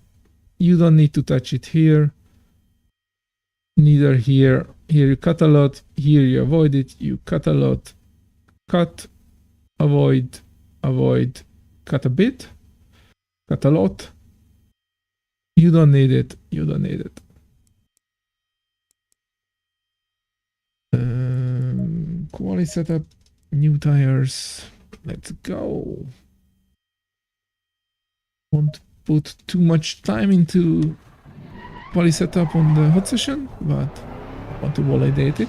You don't need to touch it here. Neither here. Here you cut a lot. Here you avoid it. You cut a lot. Cut, avoid, avoid, cut a bit, cut a lot. You don't need it. You don't need it. Quality setup, new tires. Let's go. Won't put too much time into quality setup on the hot session, but I want to validate it,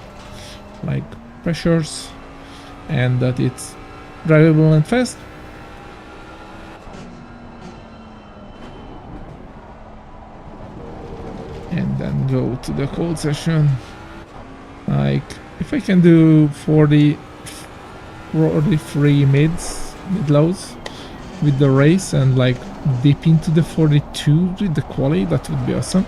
like pressures and that it's drivable and fast. And then go to the cold session. Like if I can do 43 mid-lows with the race and like dip into the 42 with the quali, that would be awesome.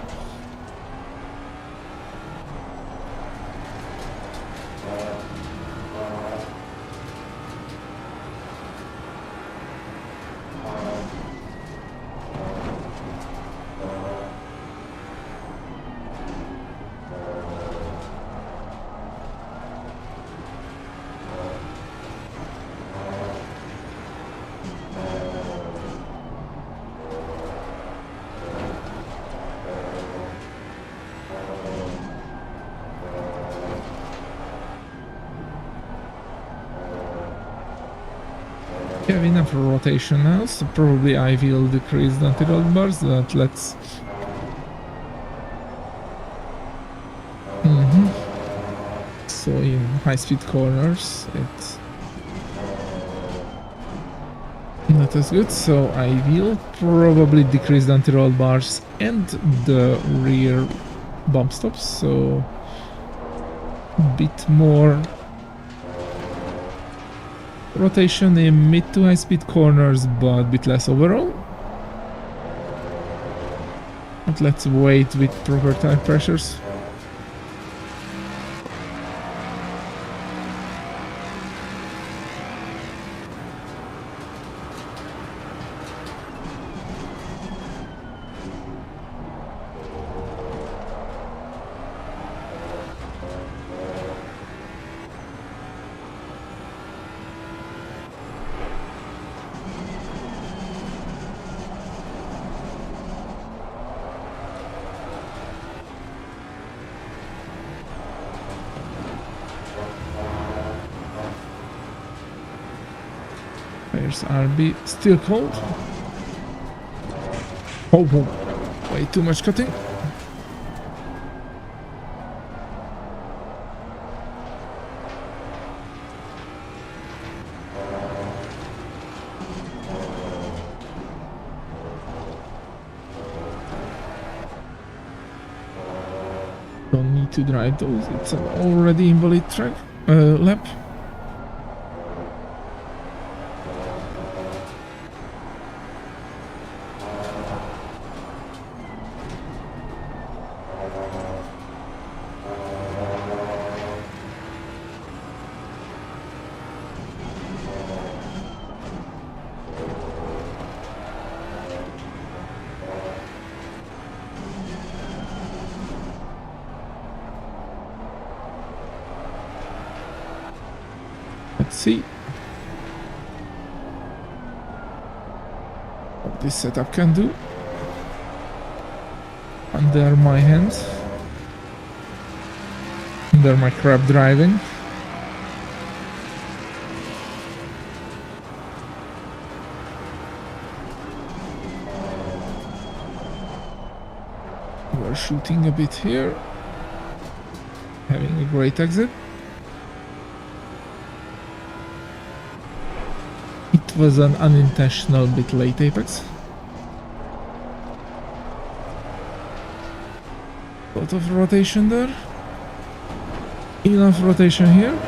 We have enough rotation now, so probably I will decrease the anti-roll bars, but let's... So in high-speed corners, it's not as good, so I will probably decrease the anti-roll bars and the rear bump stops, so a bit more rotation in mid to high speed corners, but a bit less overall. But let's wait with proper tire pressures. Tires are still cold. Oh, way too much cutting. Don't need to drive those, it's an already invalid track, lap. Let's see what this setup can do under my hands, under my crap driving. We're shooting a bit here, having a great exit. It was an unintentional bit late apex. Lot of rotation there. Enough rotation here.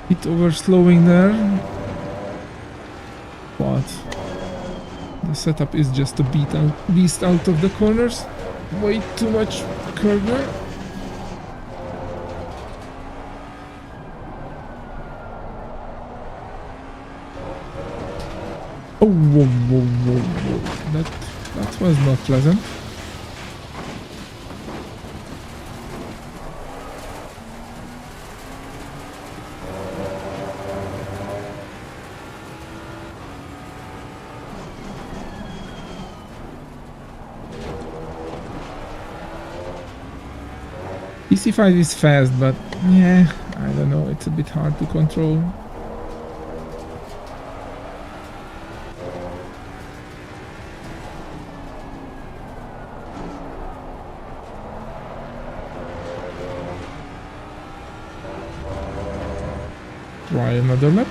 Bit over slowing there. But the setup is just a beast out of the corners. Way too much curve there. Oh, whoa, whoa, whoa, whoa. That was not pleasant. PC5 is fast, but yeah, I don't know, it's a bit hard to control. Try another lap.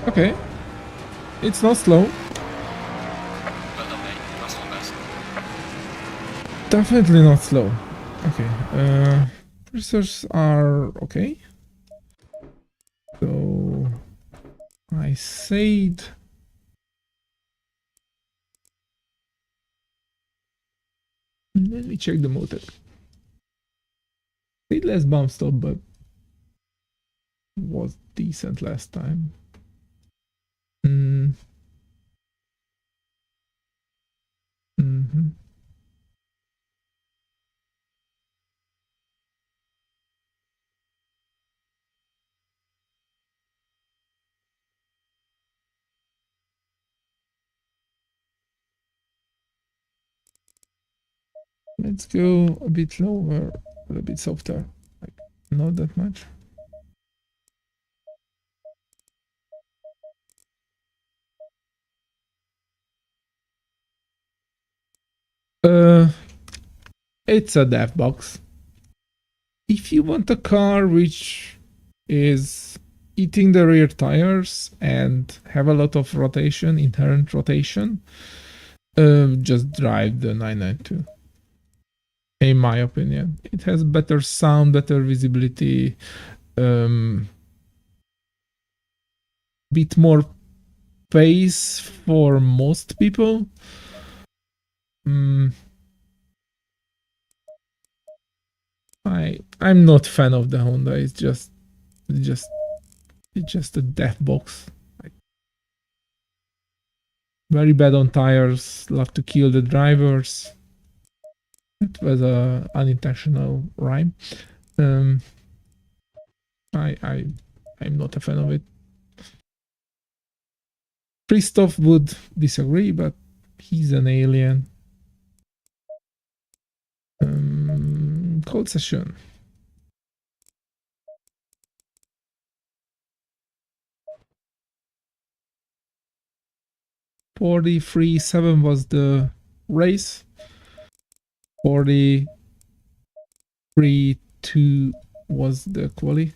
Okay. It's not slow. Well done, mate. That's not best. Definitely not slow. Okay. Pressures are okay. So I said let me check the motor. Said less bump stop, but was decent last time. Let's go a bit lower, a bit softer, like not that much. It's a dev box. If you want a car which is eating the rear tires and have a lot of rotation, inherent rotation, just drive the 992. In my opinion, it has better sound, better visibility, bit more pace for most people. I'm not fan of the Honda. It's just a death box. Like, very bad on tires. Love to kill the drivers. It was a unintentional rhyme. I'm not a fan of it. Christoph would disagree, but he's an alien. Cold session. 43.7 was the race. 43.2 was the quali.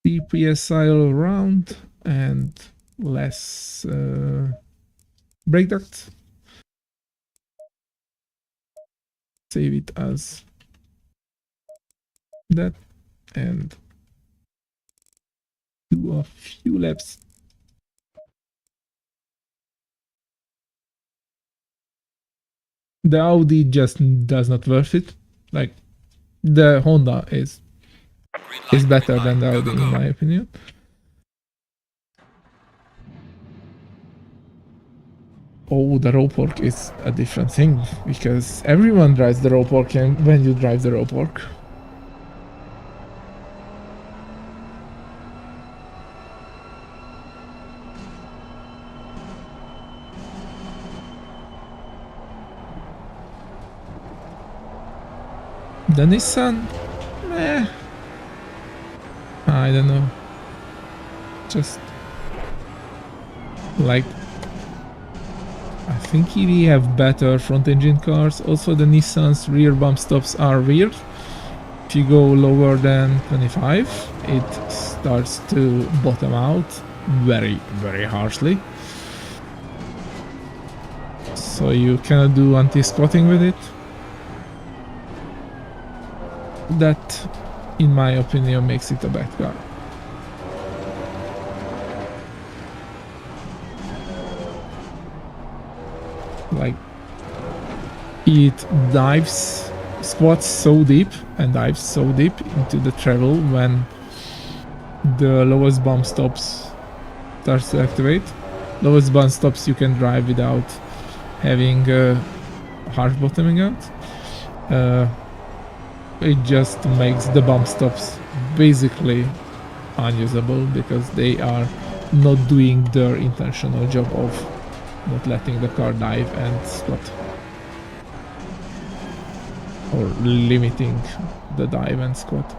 PSI all around and less brake duct. Save it as that and do a few laps. The Audi just does not worth it. Like the Honda is better than the Audi in my opinion. Oh, the rope work is a different thing because everyone drives the rope work when you drive the rope work. The Nissan, I don't know. Just like I think we have better front engine cars. Also, the Nissan's rear bump stops are weird. If you go lower than 25, it starts to bottom out very, very harshly. So you cannot do anti-squatting with it. That, in my opinion, makes it a bad car. Like, it squats so deep and dives so deep into the travel when the lowest bump stops starts to activate. Lowest bump stops you can drive without having harsh bottoming out. It just makes the bump stops basically unusable because they are not doing their intentional job of not letting the car dive and squat, or limiting the dive and squat.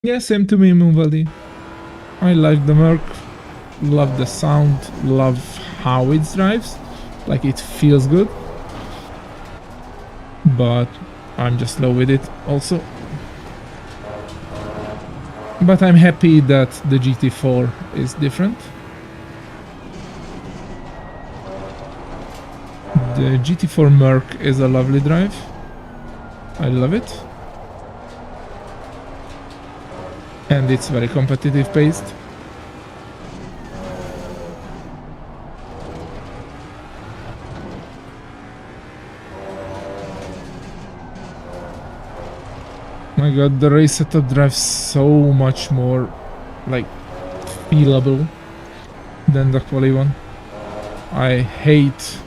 Yeah, same to me, Moonvaldi. I like the Merc, love the sound, love how it drives, like it feels good. But I'm just slow with it also. But I'm happy that the GT4 is different. The GT4 Merc is a lovely drive. I love it. And it's very competitive paced. My god, the race setup drives so much more, like, feelable than the quali one. I hate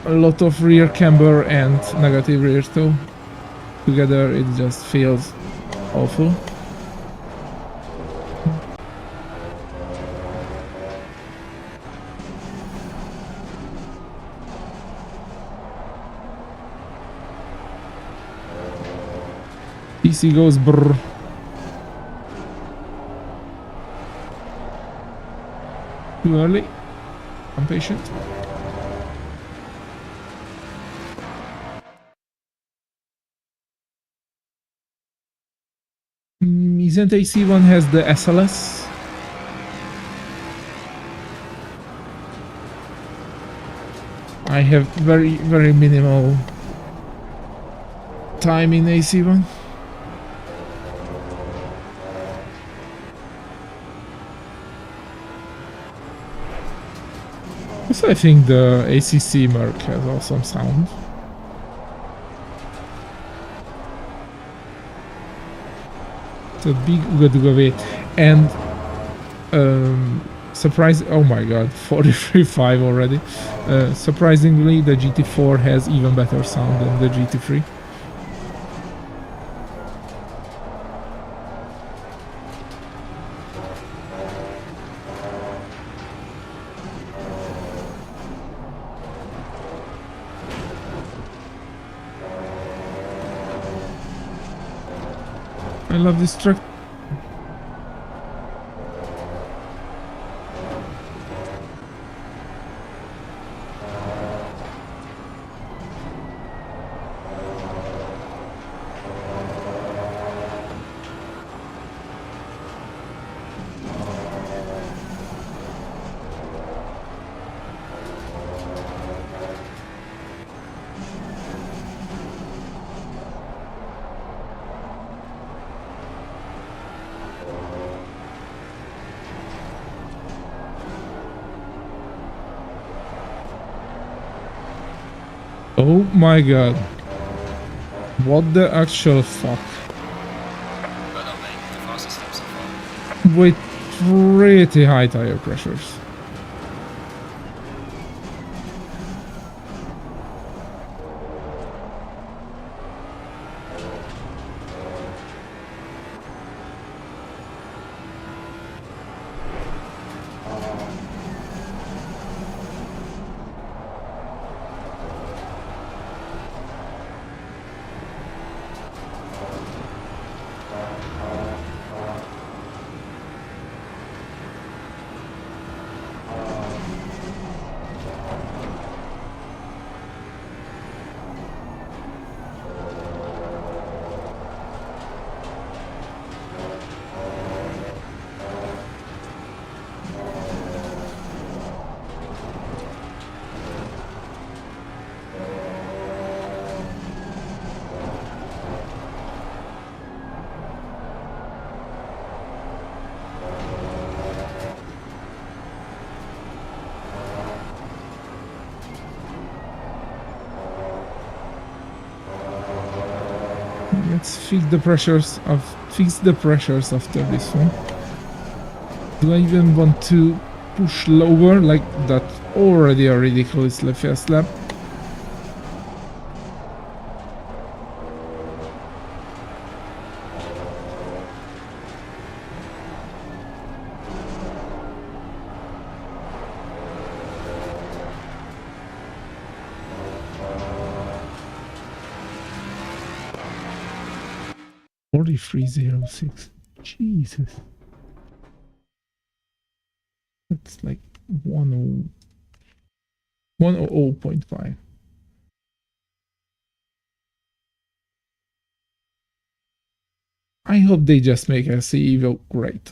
a lot of rear camber and negative rear toe. Together it just feels awful. PC goes brrr. Too early. I'm patient. Isn't AC1 has the SLS? I have very, very minimal time in AC1. Also, I think the ACC Merc has awesome sound. It's a big Uga and oh my god, 43.5 already. Surprisingly, the GT4 has even better sound than the GT3. I love this truck. Oh my god. What the actual fuck? But I'll make the fastest lap so far. With pretty high tire pressures. Let's fix the pressures after this one. Do I even want to push lower? Like, that's already a ridiculously fast lap. .4306. Jesus. That's like 100.5. I hope they just make a CE great.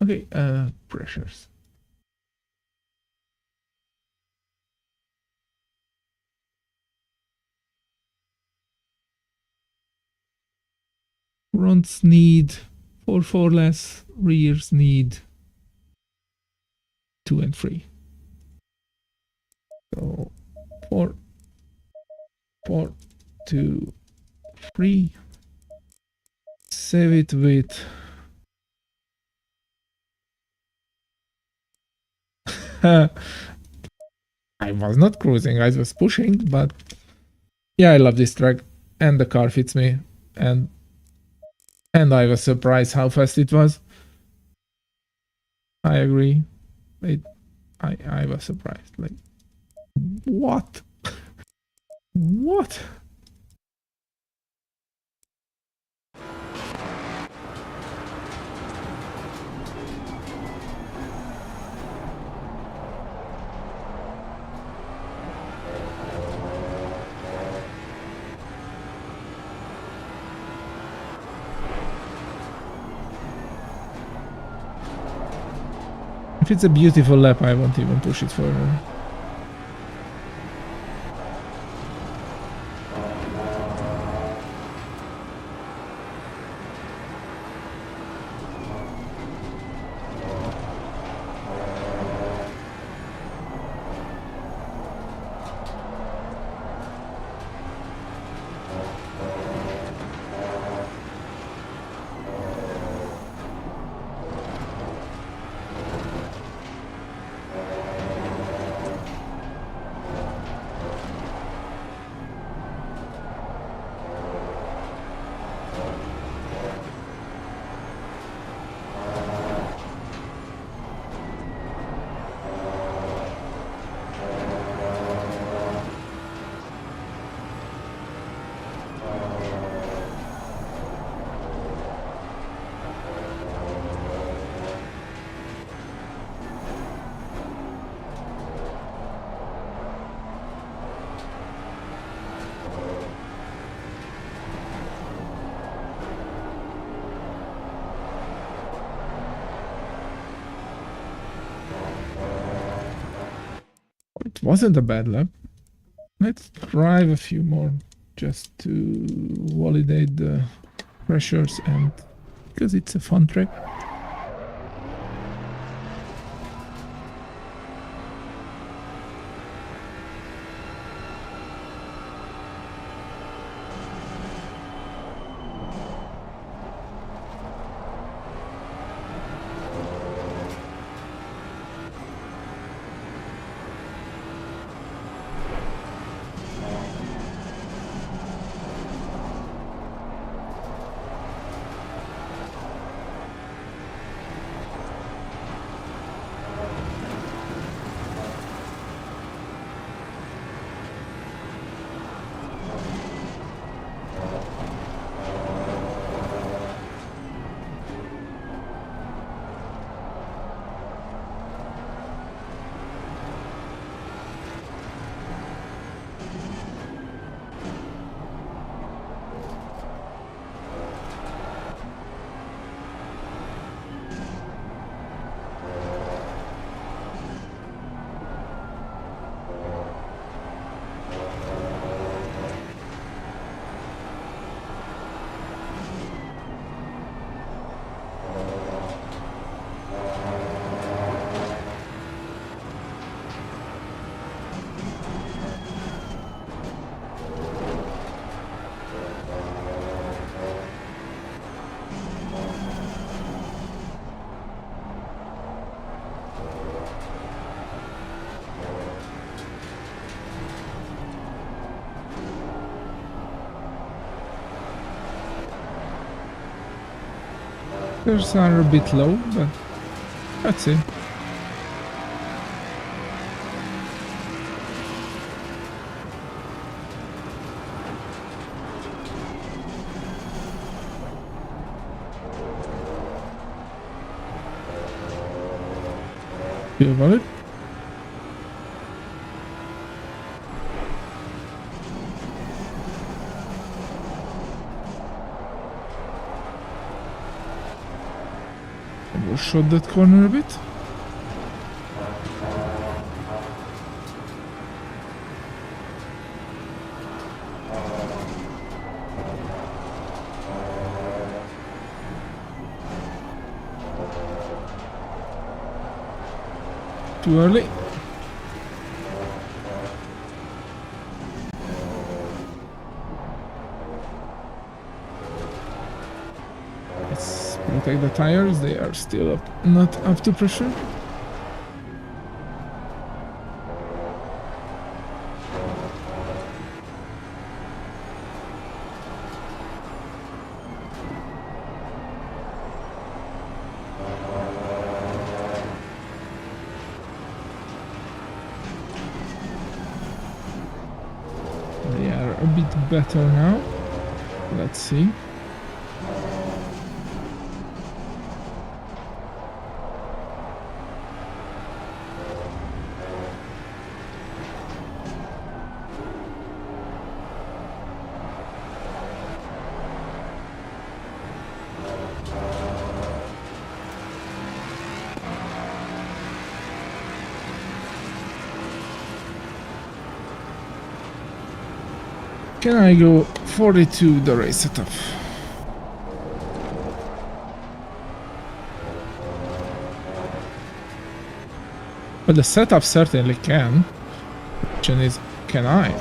Okay, pressures. Fronts need 4 less, rears need 2 and 3. So 4, 2, 3. Save it with I was not cruising, I was pushing, but yeah, I love this track, and the car fits me, and I was surprised how fast it was. I agree. I was surprised. Like, what? What? If it's a beautiful lap, I won't even push it further. It wasn't a bad lap. Let's drive a few more just to validate the pressures, and because it's a fun track. Those are a bit low, but that's it. Feel valid? We'll shot that corner a bit. Too early. check the tires, they are still not up to pressure. They are a bit better now. Let's see. Can I go 42 the race setup? But the setup certainly can. The question is, can I?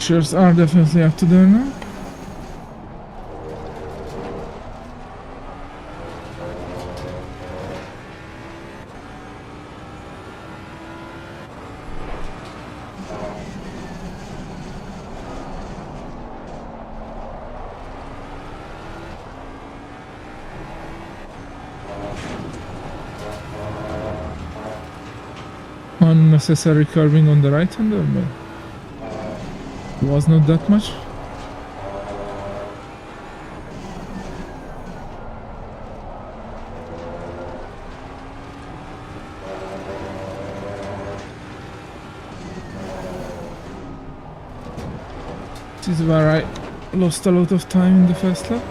Pictures are definitely up to there now. Unnecessary curving on the right hander, but was not that much. This is where I lost a lot of time in the first lap.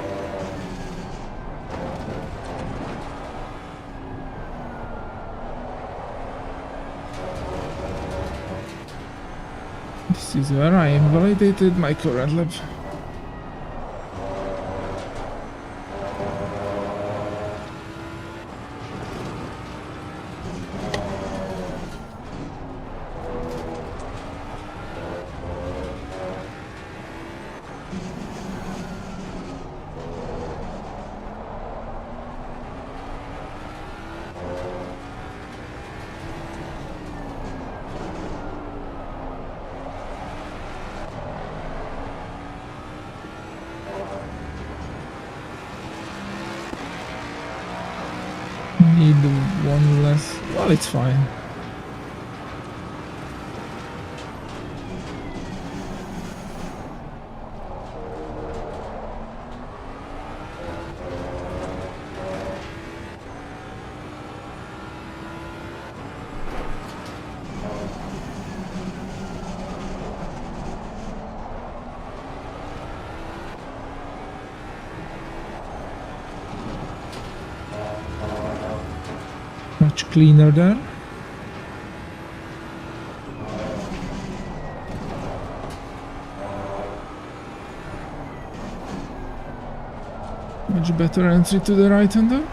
This is where I invalidated my current lap. Need one less. Well, it's fine. Much cleaner there. Much better entry to the right hander.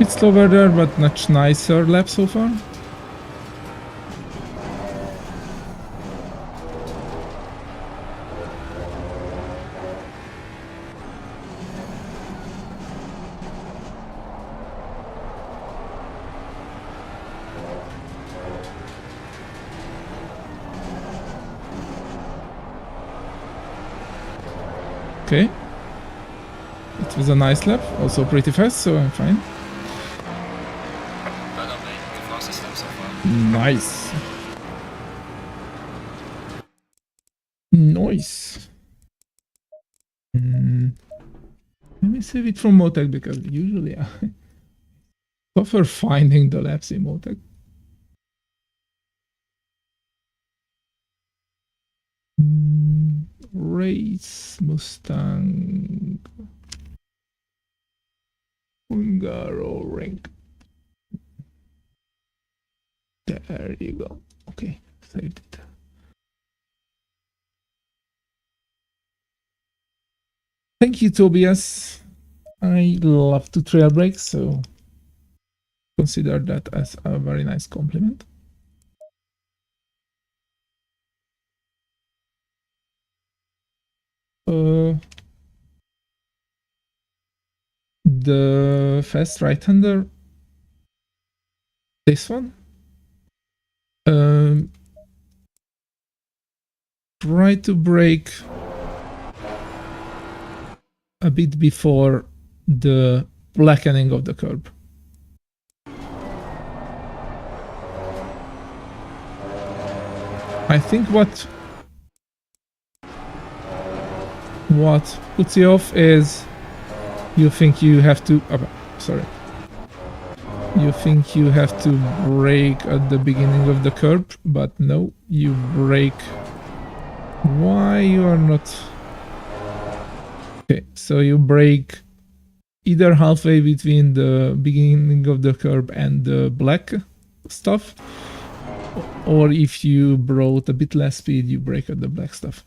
bit slower there, but much nicer lap so far. Okay. It was a nice lap, also pretty fast, so I'm fine. Well done, mate. The fastest lap so far. Nice. Nice. Let me save it from Motec because usually I prefer finding the laps in Motec. Race Mustang Hungaroring. There you go. Okay, saved it. Thank you, Tobias. I love to trail break, so consider that as a very nice compliment. The fast right-hander, this one, try to brake a bit before the blackening of the curb. I think what puts you off is you think you have to you think you have to brake at the beginning of the curb, but no, you brake. Why you are not? Okay, so you brake either halfway between the beginning of the curb and the black stuff, or if you brought a bit less speed, you brake at the black stuff.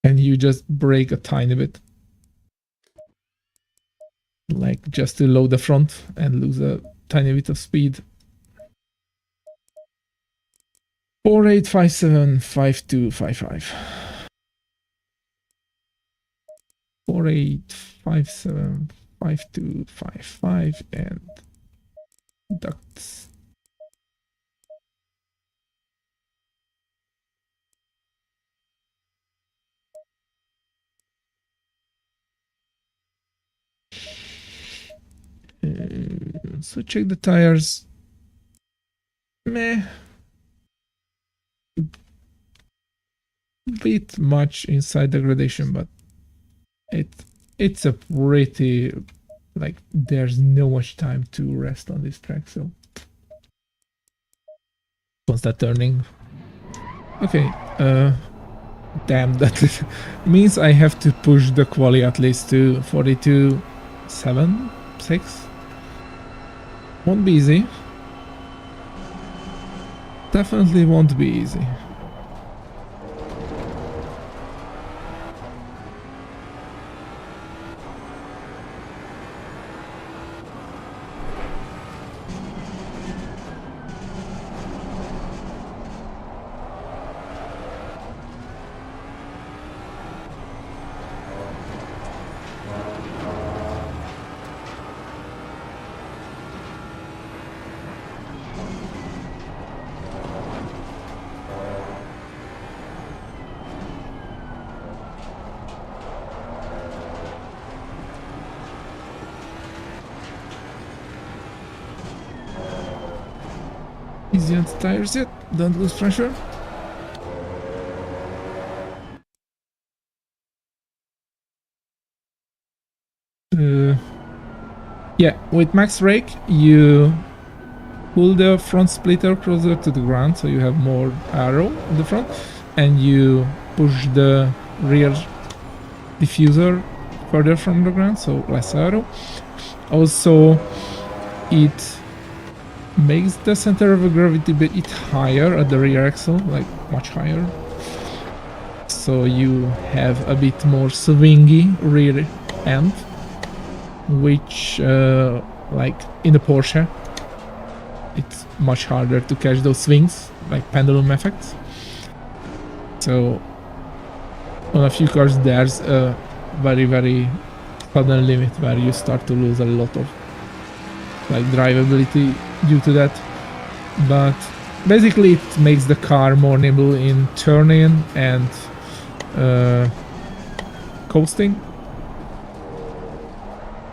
And you just brake a tiny bit. Like just to load the front and lose a tiny bit of speed. 4857 5255. 4857 5255 and ducts. So check the tires. Meh. Bit much inside the gradation, but it's a pretty, like, there's no much time to rest on this track, so once that turning. Okay, damn, that means I have to push the quali at least to 42.7, 6. Won't be easy. Definitely won't be easy. Easy on the tires yet, don't lose pressure. Yeah, with max rake you pull the front splitter closer to the ground so you have more aero in the front, and you push the rear diffuser further from the ground, so less aero. Also, it makes the center of gravity a bit higher at the rear axle, like much higher. So you have a bit more swingy rear end, which like in the Porsche it's much harder to catch those swings, like pendulum effects. So on a few cars there's a very sudden limit where you start to lose a lot of like drivability due to that. But basically it makes the car more nimble in turning and coasting,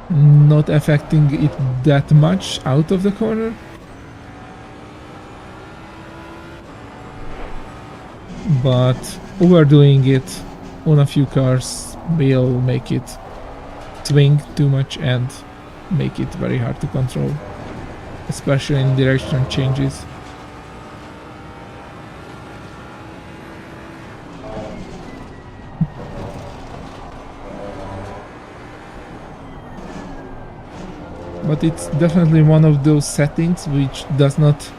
not affecting it that much out of the corner. But overdoing it on a few cars will make it swing too much and make it very hard to control, especially in direction changes. But it's definitely one of those settings which does not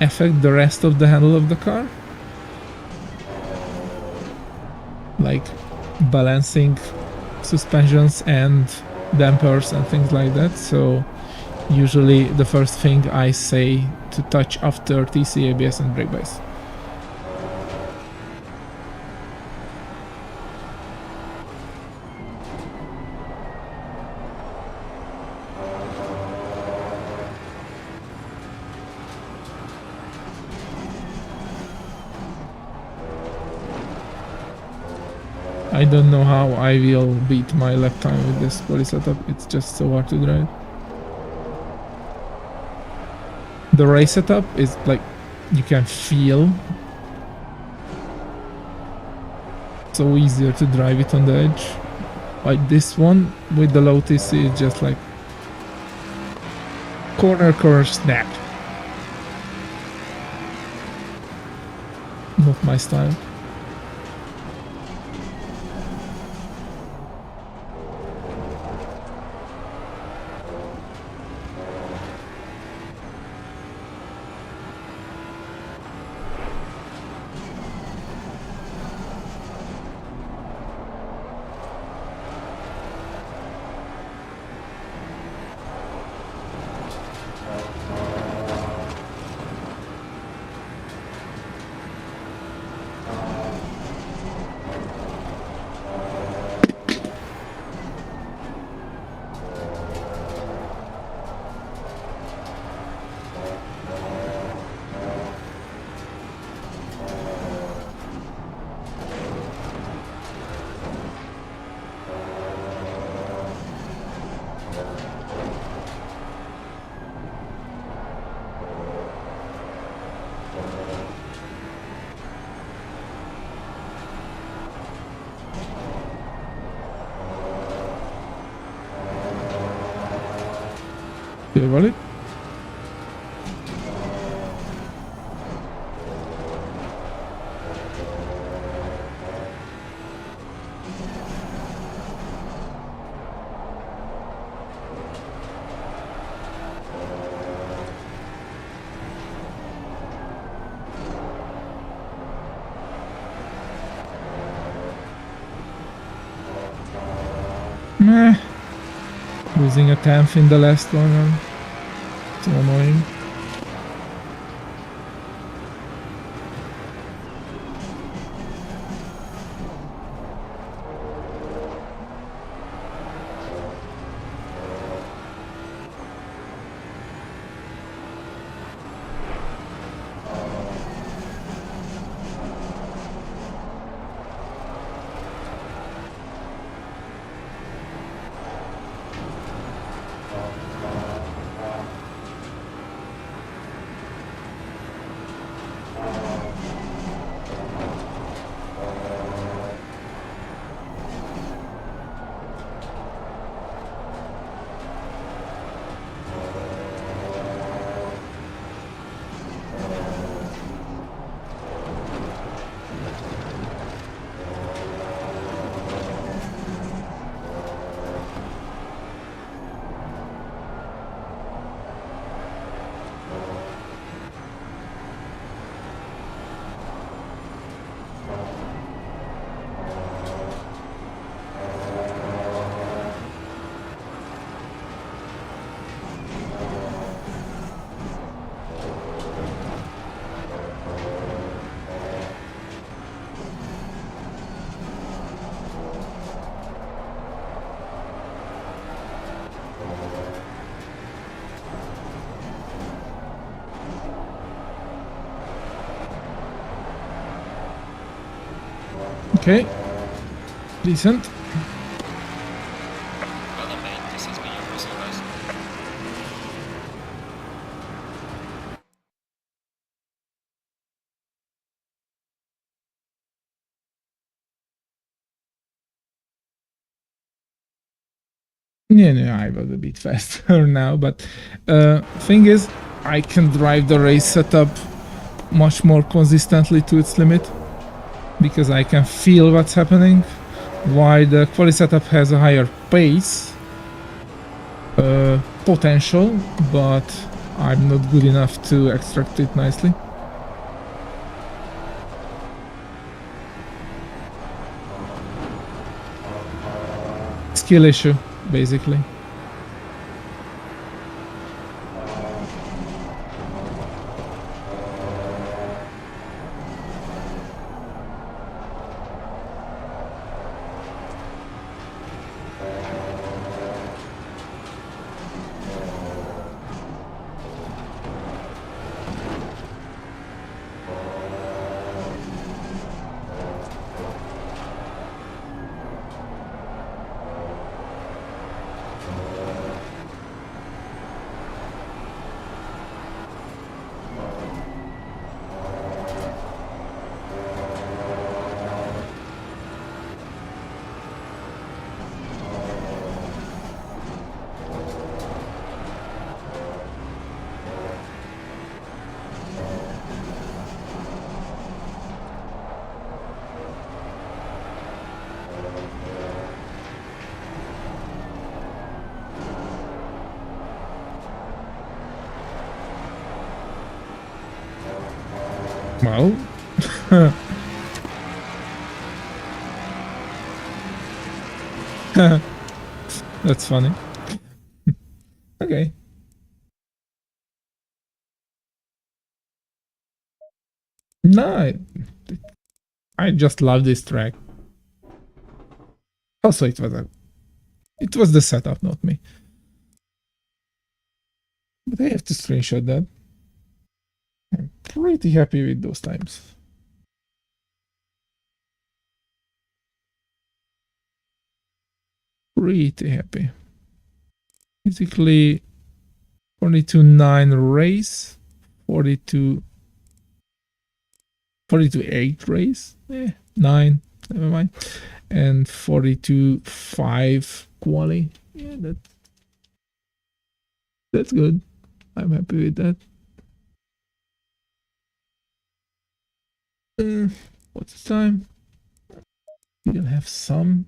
affect the rest of the handle of the car, like balancing suspensions and dampers and things like that. So usually the first thing I say to touch after TC, ABS and brake bias. I don't know how I will beat my lap time with this body setup, it's just so hard to drive. The race setup is like, you can feel so easier to drive it on the edge. Like this one with the low TC is just like corner snap. Not my style. Valid. Meh. Losing a 10th in the last one. So annoying. Okay. Decent. Well done, mate. This has been your personal best. Yeah, no, I was a bit faster now, but thing is, I can drive the race setup much more consistently to its limit because I can feel what's happening. While the quali setup has a higher pace potential, but I'm not good enough to extract it nicely. Skill issue, basically. Well, that's funny. Okay. No, I just love this track. Also, it was the setup, not me. But I have to screenshot that. I'm pretty happy with those times. Pretty happy. Basically, 42.9 race, 42.8 race, 9, never mind, and 42.5 quali. Yeah, that's good. I'm happy with that. What's the time? We'll have some.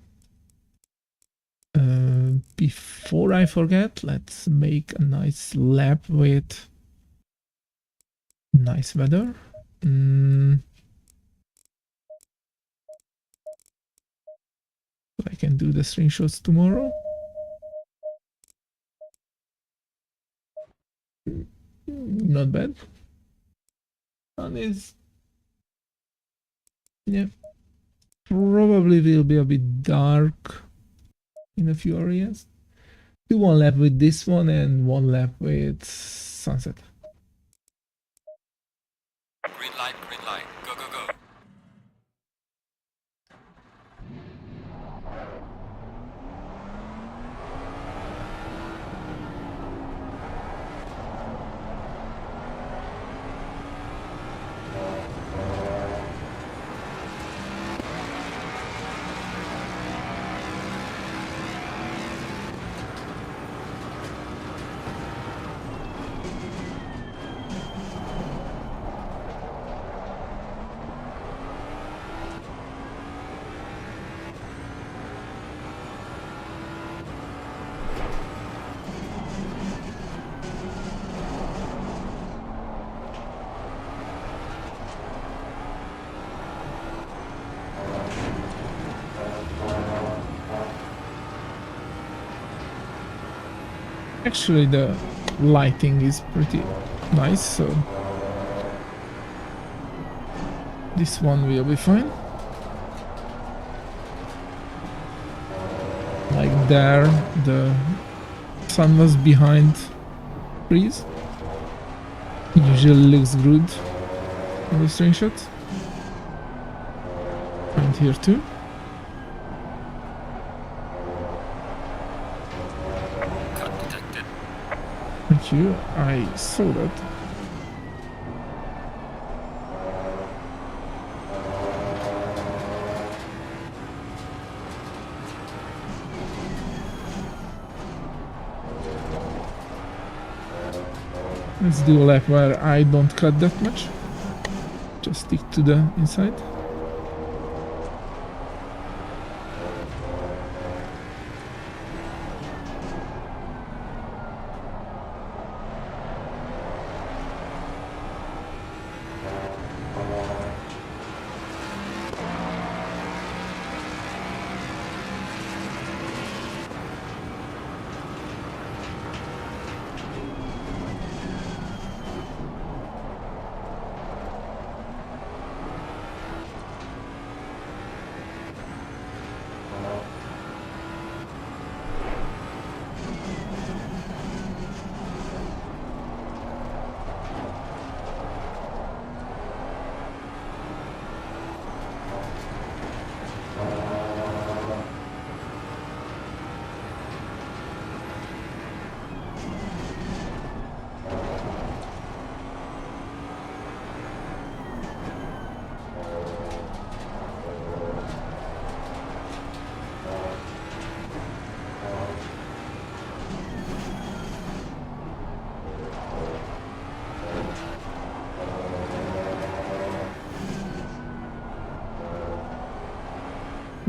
Before I forget, let's make a nice lap with nice weather. I can do the screenshots tomorrow. Not bad. Sun is, yeah, probably will be a bit dark in a few areas. Do one lap with this one and one lap with sunset. Green light, go, go, go. Actually, the lighting is pretty nice, so this one will be fine. Like there, the sun was behind trees. Usually looks good in the screenshots. And here too. Thank you. I saw that. Let's do a lap where I don't cut that much. Just stick to the inside.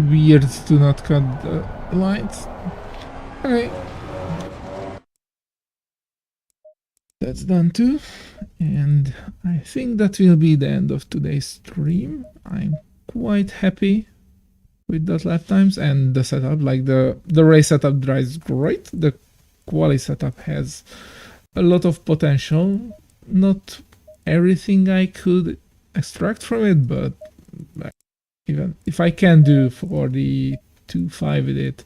Weird to not cut the lights. Okay. That's done too. And I think that will be the end of today's stream. I'm quite happy with those lap times and the setup. Like the race setup drives great. The quali setup has a lot of potential. Not everything I could extract from it, but even if I can do 42.5 with it,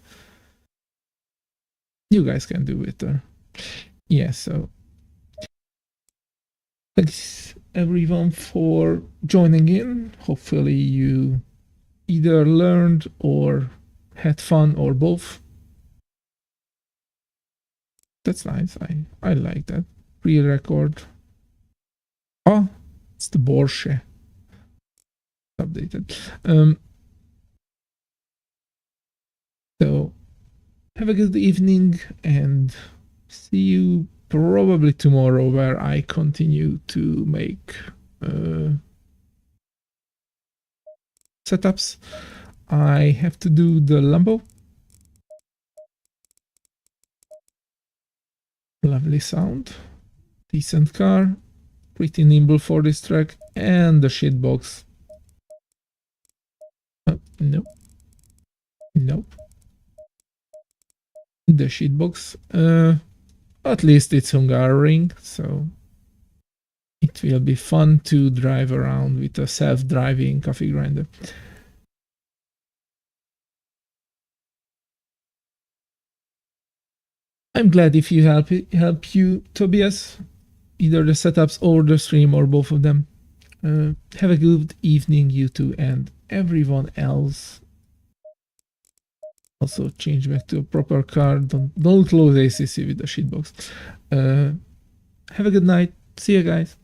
you guys can do it. Yeah, so thanks everyone for joining in. Hopefully you either learned or had fun or both. That's nice. I like that. Pre-record. Oh, it's the Porsche. Updated. So have a good evening and see you probably tomorrow, where I continue to make setups. I have to do the Lambo. Lovely sound, decent car, pretty nimble for this track, and the shitbox. Nope. Nope. The shitbox. At least it's Hungaroring, so it will be fun to drive around with a self-driving coffee grinder. I'm glad if you help you, Tobias, either the setups or the stream or both of them. Have a good evening, you two, and everyone else. Also change back to a proper car. Don't close ACC with the shitbox. Have a good night. See you guys.